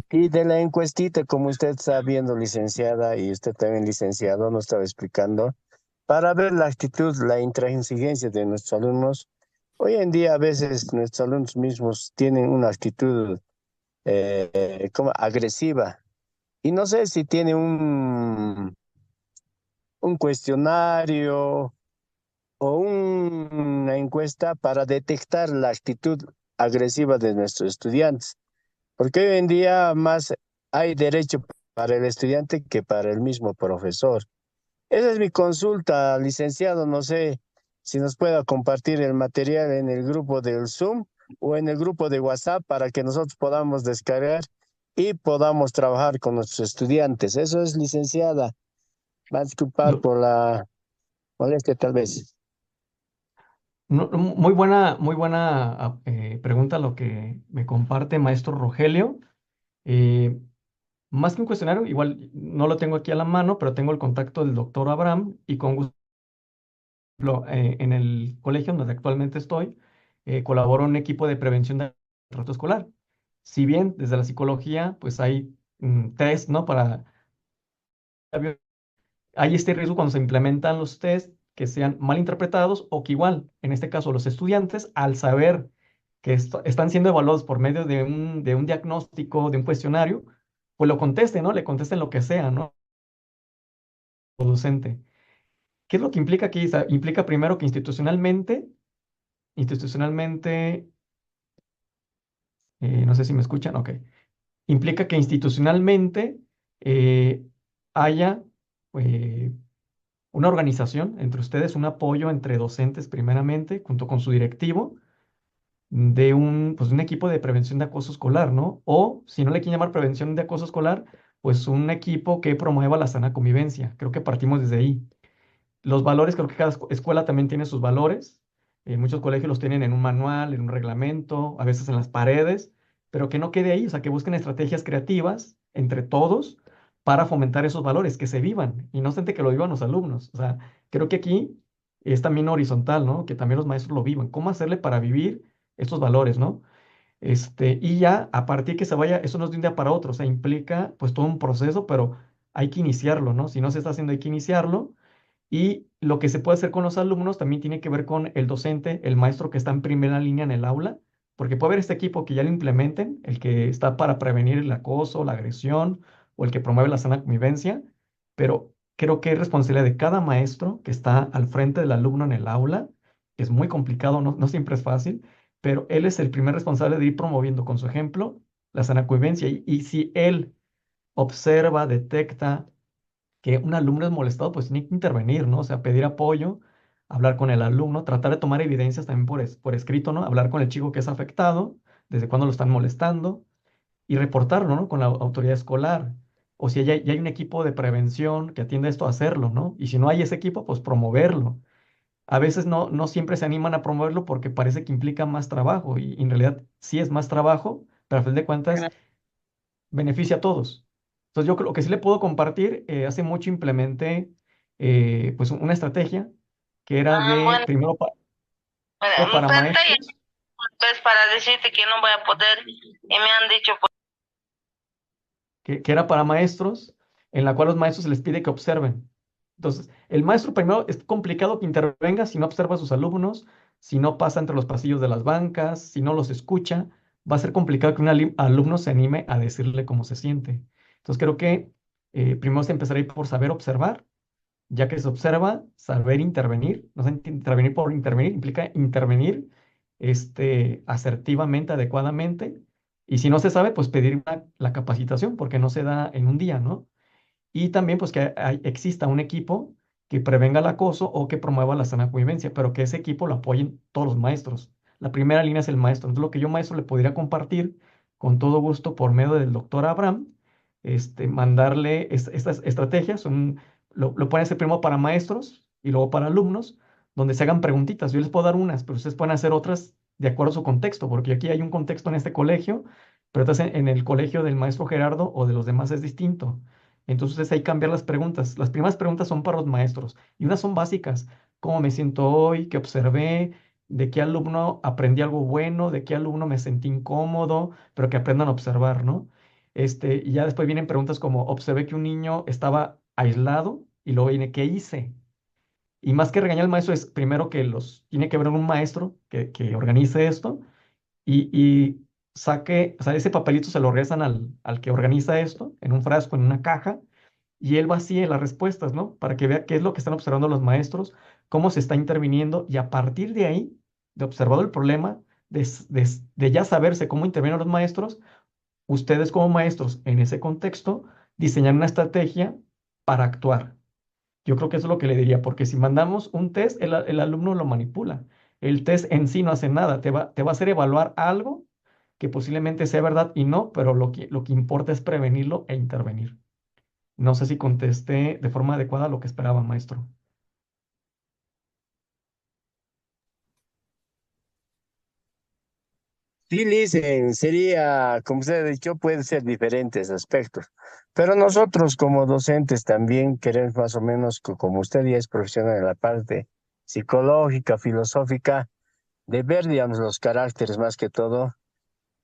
Y de la encuestita, como usted está viendo, licenciada, y usted también licenciado, nos estaba explicando, para ver la actitud, la intransigencia de nuestros alumnos. Hoy en día, a veces, nuestros alumnos mismos tienen una actitud como agresiva. Y no sé si tiene un cuestionario o una encuesta para detectar la actitud agresiva de nuestros estudiantes. Porque hoy en día más hay derecho para el estudiante que para el mismo profesor. Esa es mi consulta, licenciado. No sé si nos pueda compartir el material en el grupo del Zoom o en el grupo de WhatsApp para que nosotros podamos descargar y podamos trabajar con nuestros estudiantes. Eso es, licenciada. Va a disculpar no- por la molestia tal vez. muy buena pregunta lo que me comparte maestro Rogelio. Eh, Más que un cuestionario, igual no lo tengo aquí a la mano, pero tengo el contacto del doctor Abraham y con gusto, en el colegio donde actualmente estoy, colaboro en un equipo de prevención de maltrato escolar. Si bien desde la psicología, pues hay test, ¿no? Hay este riesgo cuando se implementan los test que sean mal interpretados o que igual, en este caso, los estudiantes, al saber que están siendo evaluados por medio de un diagnóstico, de un cuestionario, pues lo contesten, ¿no? Le contesten lo que sea, ¿no? Docente. ¿Qué es lo que implica aquí? Implica primero que institucionalmente, no sé si me escuchan, ok. Implica que institucionalmente eh, haya eh, una organización entre ustedes, un apoyo entre docentes primeramente, junto con su directivo, pues un equipo de prevención de acoso escolar, ¿no? O si no le quieren llamar prevención de acoso escolar, pues un equipo que promueva la sana convivencia. Creo que partimos desde ahí. Los valores, creo que cada escuela también tiene sus valores. Muchos colegios los tienen en un manual, en un reglamento, a veces en las paredes, pero que no quede ahí, o sea, que busquen estrategias creativas entre todos para fomentar esos valores, que se vivan y no solamente que lo vivan los alumnos. O sea, creo que aquí es también horizontal, ¿no? Que también los maestros lo vivan. ¿Cómo hacerle para vivir estos valores, ¿no? Y ya a partir que se vaya, eso no es de un día para otro, o sea, implica pues todo un proceso, pero hay que iniciarlo, ¿no? Si no se está haciendo, hay que iniciarlo y lo que se puede hacer con los alumnos también tiene que ver con el docente, el maestro que está en primera línea en el aula, porque puede haber este equipo que ya lo implementen, el que está para prevenir el acoso, la agresión o el que promueve la sana convivencia, pero creo que es responsabilidad de cada maestro que está al frente del alumno en el aula, que es muy complicado, no siempre es fácil, pero él es el primer responsable de ir promoviendo con su ejemplo la sana convivencia. Y si él observa, detecta que un alumno es molestado, pues tiene que intervenir, ¿no? O sea, pedir apoyo, hablar con el alumno, tratar de tomar evidencias también por escrito, ¿no? Hablar con el chico que es afectado, desde cuándo lo están molestando, y reportarlo, ¿no? Con la autoridad escolar. O si ya hay un equipo de prevención que atiende esto, hacerlo, ¿no? Y si no hay ese equipo, pues promoverlo. A veces no siempre se animan a promoverlo porque parece que implica más trabajo y en realidad sí es más trabajo, pero a fin de cuentas beneficia a todos. Entonces yo creo que sí le puedo compartir, hace mucho implementé pues una estrategia que era de Bueno, primero para tanta y maestros, pues para decirte que no voy a poder y me han dicho pues que era para maestros, en la cual los maestros se les pide que observen. Entonces, el maestro primero es complicado que intervenga si no observa a sus alumnos, si no pasa entre los pasillos de las bancas, si no los escucha, va a ser complicado que un alumno se anime a decirle cómo se siente. Entonces, creo que primero se empezará a ir por saber observar, ya que se observa, saber intervenir, no sé, intervenir por intervenir, implica intervenir asertivamente, adecuadamente, y si no se sabe, pues pedir la capacitación, porque no se da en un día, ¿no? Y también, pues, que exista un equipo que prevenga el acoso o que promueva la sana convivencia, pero que ese equipo lo apoyen todos los maestros. La primera línea es el maestro. Entonces, lo que yo, maestro, le podría compartir con todo gusto por medio del doctor Abraham, mandarle estas estrategias, lo pueden hacer primero para maestros y luego para alumnos, donde se hagan preguntitas. Yo les puedo dar unas, pero ustedes pueden hacer otras de acuerdo a su contexto, porque aquí hay un contexto en este colegio, pero entonces en el colegio del maestro Gerardo o de los demás es distinto. Entonces hay que cambiar las preguntas. Las primeras preguntas son para los maestros y unas son básicas. ¿Cómo me siento hoy? ¿Qué observé? ¿De qué alumno aprendí algo bueno? ¿De qué alumno me sentí incómodo? Pero que aprendan a observar, ¿no? Y ya después vienen preguntas como, observé que un niño estaba aislado y luego viene, ¿qué hice? Y más que regañar al maestro es primero que tiene que haber un maestro que organice esto y saque, o sea, ese papelito se lo regresan al que organiza esto en un frasco, en una caja, y él vacíe las respuestas, ¿no? Para que vea qué es lo que están observando los maestros, cómo se está interviniendo, y a partir de ahí, de observado el problema, de ya saberse cómo intervienen los maestros, ustedes como maestros en ese contexto diseñar una estrategia para actuar. Yo creo que eso es lo que le diría, porque si mandamos un test, el alumno lo manipula. El test en sí no hace nada, te va a hacer evaluar algo que posiblemente sea verdad y no, pero lo que importa es prevenirlo e intervenir. No sé si contesté de forma adecuada lo que esperaba, maestro. Sí, dicen, sería, como usted ha dicho, puede ser diferentes aspectos, pero nosotros como docentes también queremos más o menos, como usted ya es profesional en la parte psicológica, filosófica, de ver, digamos, los caracteres más que todo,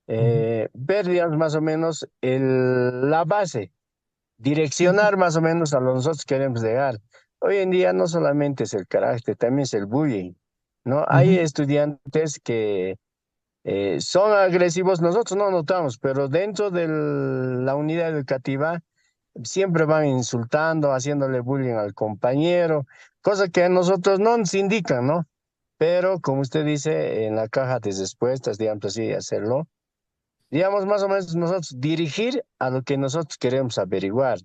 Ujú. ver, digamos, más o menos la base, Sí, sí. direccionar más o menos a lo que nosotros queremos llegar. Hoy en día no solamente es el carácter, también es el bullying, ¿no? Hay Ujú. estudiantes que son agresivos, nosotros no notamos, pero dentro de la unidad educativa siempre van insultando, haciéndole bullying al compañero, cosa que a nosotros no nos indican, ¿no? Pero como usted dice, en la caja de respuestas, digamos así, hacerlo, digamos más o menos nosotros dirigir a lo que nosotros queremos averiguar.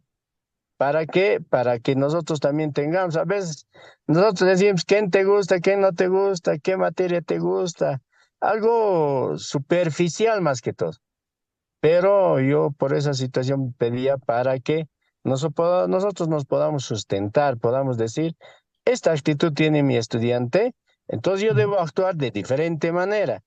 ¿Para qué? Para que nosotros también tengamos, a veces nosotros decimos quién te gusta, quién no te gusta, qué materia te gusta, algo superficial más que todo. Pero yo por esa situación pedía para que nosotros nos podamos sustentar, podamos decir, esta actitud tiene mi estudiante, entonces yo Ujú. debo actuar de diferente manera.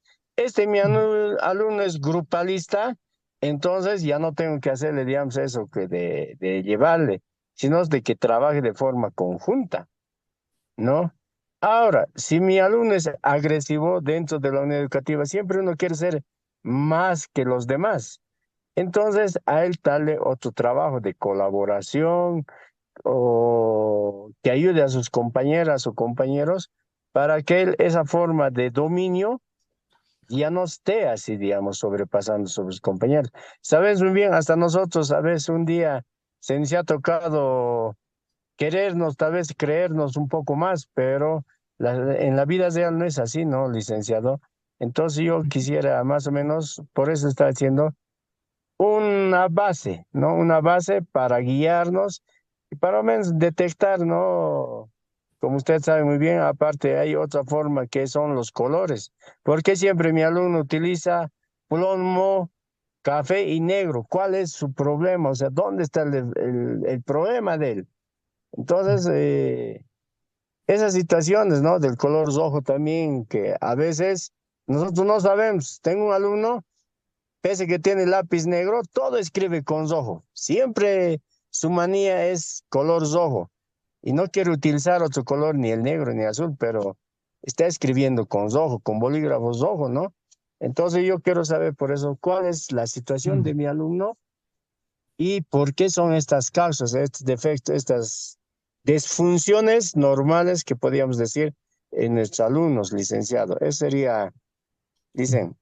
Mi Ujú. alumno es grupalista, entonces ya no tengo que hacerle, digamos, eso que de llevarle, sino de que trabaje de forma conjunta, ¿no? Ahora, si mi alumno es agresivo dentro de la unidad educativa, siempre uno quiere ser más que los demás. Entonces, a él darle otro trabajo de colaboración o que ayude a sus compañeras o compañeros para que él, esa forma de dominio ya no esté así, digamos, sobrepasando sobre sus compañeros. Sabes muy bien, hasta nosotros a veces un día se nos ha tocado querernos, tal vez creernos un poco más, pero en la vida real no es así, ¿no, licenciado? Entonces yo quisiera más o menos, por eso está diciendo una base, ¿no? Una base para guiarnos y para al menos detectar, ¿no? Como usted sabe muy bien, aparte hay otra forma que son los colores. ¿Por qué siempre mi alumno utiliza plomo, café y negro? ¿Cuál es su problema? O sea, ¿dónde está el problema de él? Entonces, esas situaciones, ¿no? Del color rojo también, que a veces nosotros no sabemos. Tengo un alumno, pese que tiene lápiz negro, todo escribe con rojo. Siempre su manía es color rojo. Y no quiere utilizar otro color, ni el negro ni azul, pero está escribiendo con rojo, con bolígrafos rojo, ¿no? Entonces yo quiero saber por eso cuál es la situación de Mm. mi alumno y por qué son estas causas, estos defectos, estas disfunciones normales que podríamos decir en nuestros alumnos, licenciado. Eso sería, dicen.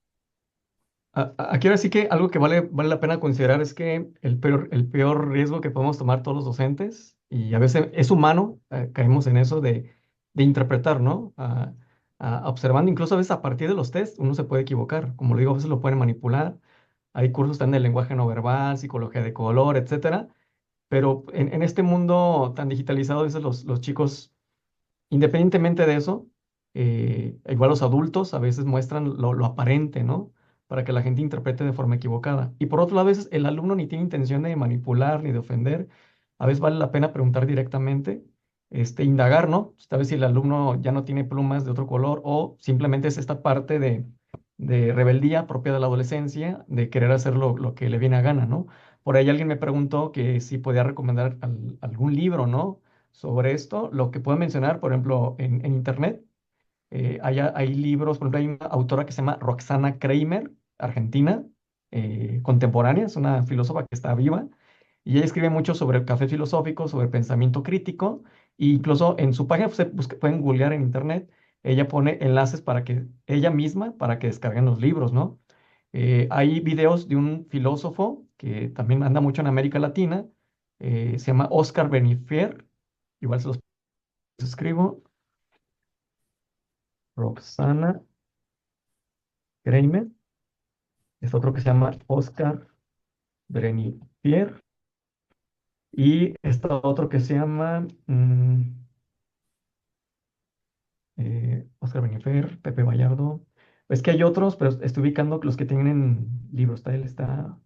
Aquí ahora sí que algo que vale la pena considerar es que el peor riesgo que podemos tomar todos los docentes, y a veces es humano, caemos en eso de interpretar, ¿no? Observando, incluso a veces a partir de los test, uno se puede equivocar. Como lo digo, a veces lo pueden manipular. Hay cursos también de lenguaje no verbal, psicología de color, etcétera. Pero en este mundo tan digitalizado, a veces los chicos, independientemente de eso, igual los adultos a veces muestran lo aparente, ¿no? Para que la gente interprete de forma equivocada. Y por otro lado, a veces el alumno ni tiene intención de manipular ni de ofender. A veces vale la pena preguntar directamente, indagar, ¿no? A ver si el alumno ya no tiene plumas de otro color o simplemente es esta parte de rebeldía propia de la adolescencia, de querer hacer lo que le viene a gana, ¿no? Por ahí alguien me preguntó que si podía recomendar algún libro, ¿no? Sobre esto. Lo que puedo mencionar, por ejemplo, en internet, hay libros, por ejemplo, hay una autora que se llama Roxana Kramer, argentina, contemporánea, es una filósofa que está viva, y ella escribe mucho sobre el café filosófico, sobre el pensamiento crítico, e incluso en su página, pueden googlear en internet, ella pone enlaces para que ella misma, para que descarguen los libros, ¿no? Hay videos de un filósofo que también anda mucho en América Latina, se llama Oscar Benifer, igual se los escribo, Roxana Kramer, es otro que se llama Oscar Brenifier, y está otro que se llama Oscar Brenifer, Pepe Vallardo. Es que hay otros, pero estoy ubicando los que tienen libros. Él está,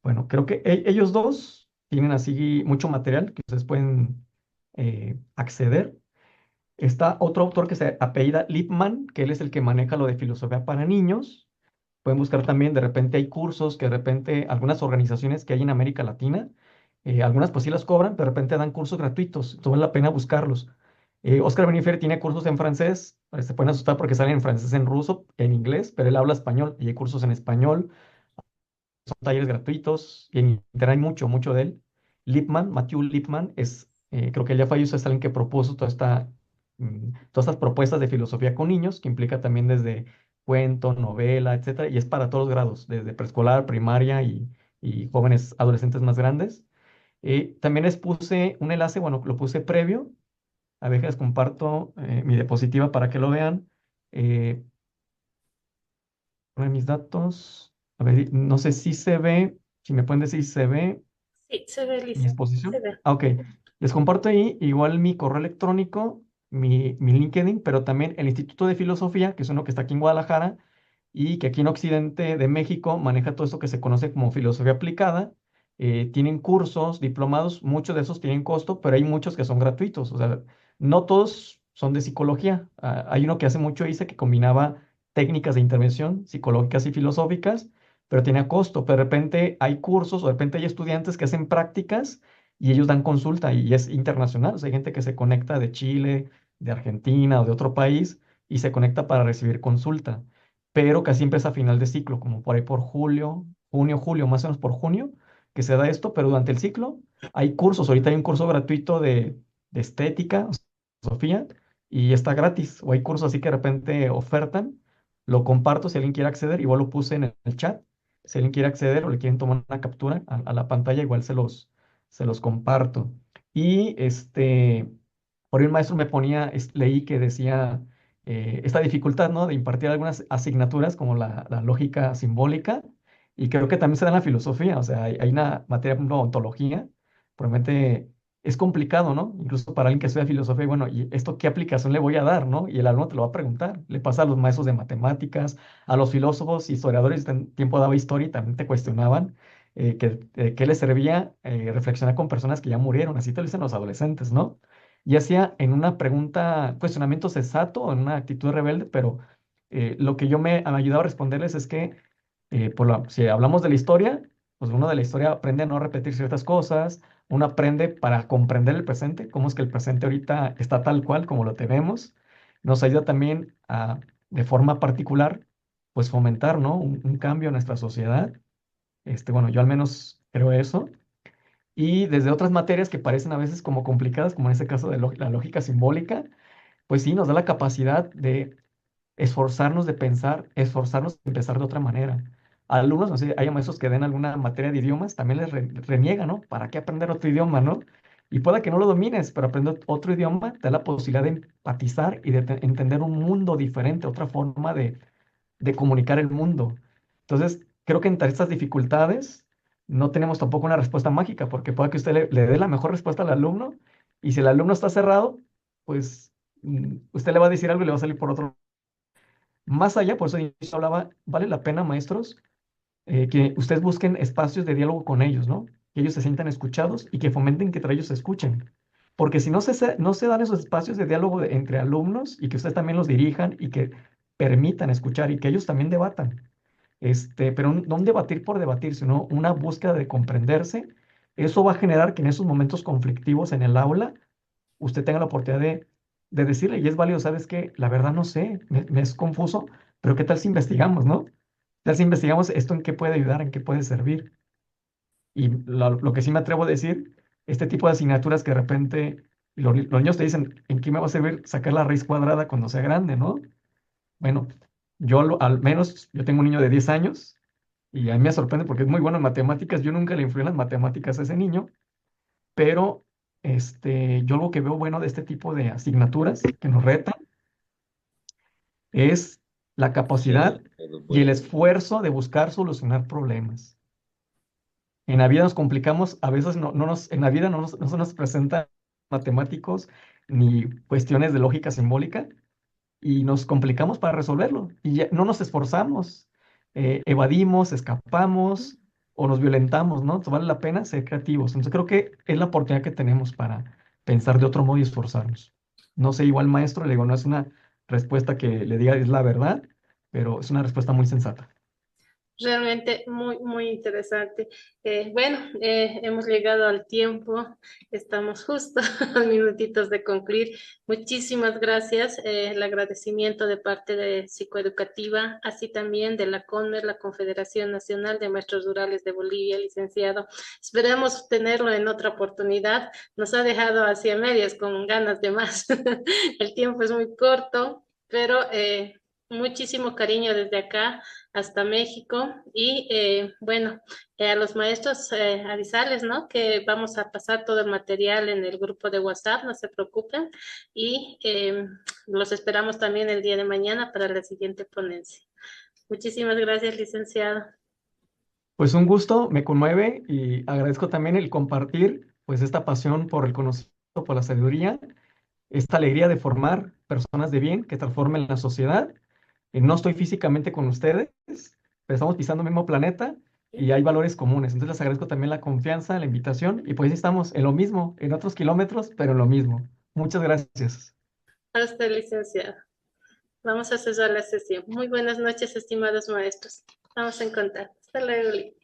bueno, creo que ellos dos tienen así mucho material que ustedes pueden acceder. Está otro autor que se apellida Lippmann, que él es el que maneja lo de filosofía para niños. Pueden buscar también, de repente hay cursos que de repente algunas organizaciones que hay en América Latina, algunas pues sí las cobran, pero de repente dan cursos gratuitos, entonces vale la pena buscarlos. Oscar Benifer tiene cursos en francés, se pueden asustar porque salen en francés, en ruso, en inglés, pero él habla español y hay cursos en español, son talleres gratuitos y en internet hay mucho, mucho de él. Lippmann, Matthew Lippmann, creo que él ya falleció, es alguien que propuso todas estas propuestas de filosofía con niños, que implica también desde cuento, novela, etcétera, y es para todos los grados, desde preescolar, primaria y jóvenes adolescentes más grandes. También les puse un enlace, bueno, lo puse previo, a ver, les comparto mi diapositiva para que lo vean. Eh, mis datos, a ver, no sé si se ve, si me pueden decir si se ve. Sí, se ve, Mi Lisa, se exposición. ve. Ok. Les comparto ahí igual mi correo electrónico, mi LinkedIn, pero también el Instituto de Filosofía, que es uno que está aquí en Guadalajara y que aquí en Occidente de México maneja todo esto que se conoce como filosofía aplicada. Tienen cursos, diplomados, muchos de esos tienen costo, pero hay muchos que son gratuitos. O sea, no todos son de psicología. Hay uno que hace mucho dice que combinaba técnicas de intervención psicológicas y filosóficas pero tiene costo. Pero de repente hay cursos o de repente hay estudiantes que hacen prácticas y ellos dan consulta y es internacional. O sea, hay gente que se conecta de Chile, de Argentina o de otro país y se conecta para recibir consulta. Pero casi siempre es a final de ciclo, como por ahí por julio, junio, julio, más o menos por junio, que se da esto, pero durante el ciclo hay cursos. Ahorita hay un curso gratuito de estética, o sea, Sofía, y está gratis. O hay cursos así que de repente ofertan. Lo comparto si alguien quiere acceder, igual lo puse en el chat. Si alguien quiere acceder o le quieren tomar una captura a la pantalla, igual se los comparto. Y por ahí un maestro me ponía, leí que decía esta dificultad, ¿no? De impartir algunas asignaturas como la lógica simbólica Y creo que también se da en la filosofía, o sea, hay una materia, por ejemplo, ontología, probablemente es complicado, ¿no? Incluso para alguien que estudia filosofía, y bueno, ¿y esto qué aplicación le voy a dar, ¿no? Y el alumno te lo va a preguntar. Le pasa a los maestros de matemáticas, a los filósofos, historiadores, en tiempo daba historia y también te cuestionaban qué les servía reflexionar con personas que ya murieron, así te lo dicen los adolescentes, ¿no? Ya sea en una pregunta, cuestionamiento sensato o en una actitud rebelde, pero lo que yo me he ayudado a responderles es que si hablamos de la historia, pues uno de la historia aprende a no repetir ciertas cosas, uno aprende para comprender el presente, cómo es que el presente ahorita está tal cual como lo tenemos. Nos ayuda también a, de forma particular, pues fomentar, ¿no? Un cambio en nuestra sociedad. Bueno, yo al menos creo eso. Y desde otras materias que parecen a veces como complicadas, como en este caso de la lógica simbólica, pues sí, nos da la capacidad de esforzarnos de pensar, esforzarnos de pensar de otra manera. Alumnos, no sé, hay maestros que den alguna materia de idiomas, también les reniega, ¿no? ¿Para qué aprender otro idioma, no? Y pueda que no lo domines, pero aprender otro idioma te da la posibilidad de empatizar y de entender un mundo diferente, otra forma de comunicar el mundo. Entonces, creo que entre estas dificultades no tenemos tampoco una respuesta mágica, porque puede que usted le dé la mejor respuesta al alumno, y si el alumno está cerrado, pues usted le va a decir algo y le va a salir por otro. Más allá, por eso yo hablaba, vale la pena, maestros, que ustedes busquen espacios de diálogo con ellos, ¿no? Que ellos se sientan escuchados y que fomenten que entre ellos se escuchen. Porque si no se dan esos espacios de diálogo entre alumnos y que ustedes también los dirijan y que permitan escuchar y que ellos también debatan, pero no un debatir por debatir, sino una búsqueda de comprenderse, eso va a generar que en esos momentos conflictivos en el aula usted tenga la oportunidad de decirle, y es válido, ¿sabes qué? La verdad no sé, me es confuso, pero ¿qué tal si investigamos, no? ¿Qué tal si investigamos esto en qué puede ayudar, en qué puede servir? Y lo que sí me atrevo a decir, este tipo de asignaturas que de repente los niños te dicen, ¿en qué me va a servir sacar la raíz cuadrada cuando sea grande, no? Bueno, al menos, yo tengo un niño de 10 años y a mí me sorprende porque es muy bueno en matemáticas, yo nunca le influí en las matemáticas a ese niño, pero yo lo que veo bueno de este tipo de asignaturas que nos retan es la capacidad y el esfuerzo de buscar solucionar problemas. En la vida nos complicamos, a veces en la vida no se nos presentan matemáticos ni cuestiones de lógica simbólica y nos complicamos para resolverlo y ya no nos esforzamos, evadimos, escapamos o nos violentamos, ¿no? Entonces vale la pena ser creativos. Entonces creo que es la oportunidad que tenemos para pensar de otro modo y esforzarnos. No sé, igual maestro, le digo, no es una respuesta que le diga es la verdad, pero es una respuesta muy sensata. Realmente muy, muy interesante. Bueno, hemos llegado al tiempo, estamos justo a minutitos de concluir. Muchísimas gracias. El agradecimiento de parte de Psicoeducativa, así también de la CONMER, la Confederación Nacional de Maestros Rurales de Bolivia, licenciado. Esperemos tenerlo en otra oportunidad. Nos ha dejado así a medias con ganas de más. El tiempo es muy corto, pero muchísimo cariño desde acá hasta México y bueno, a los maestros avisarles, ¿no? Que vamos a pasar todo el material en el grupo de WhatsApp, no se preocupen y los esperamos también el día de mañana para la siguiente ponencia. Muchísimas gracias, licenciado. Pues un gusto, me conmueve y agradezco también el compartir pues esta pasión por el conocimiento, por la sabiduría, esta alegría de formar personas de bien que transformen la sociedad. No estoy físicamente con ustedes, pero estamos pisando el mismo planeta y hay valores comunes. Entonces les agradezco también la confianza, la invitación y pues sí estamos en lo mismo, en otros kilómetros, pero en lo mismo. Muchas gracias. Hasta, licenciado. Vamos a cerrar la sesión. Muy buenas noches, estimados maestros. Estamos en contacto. Hasta luego.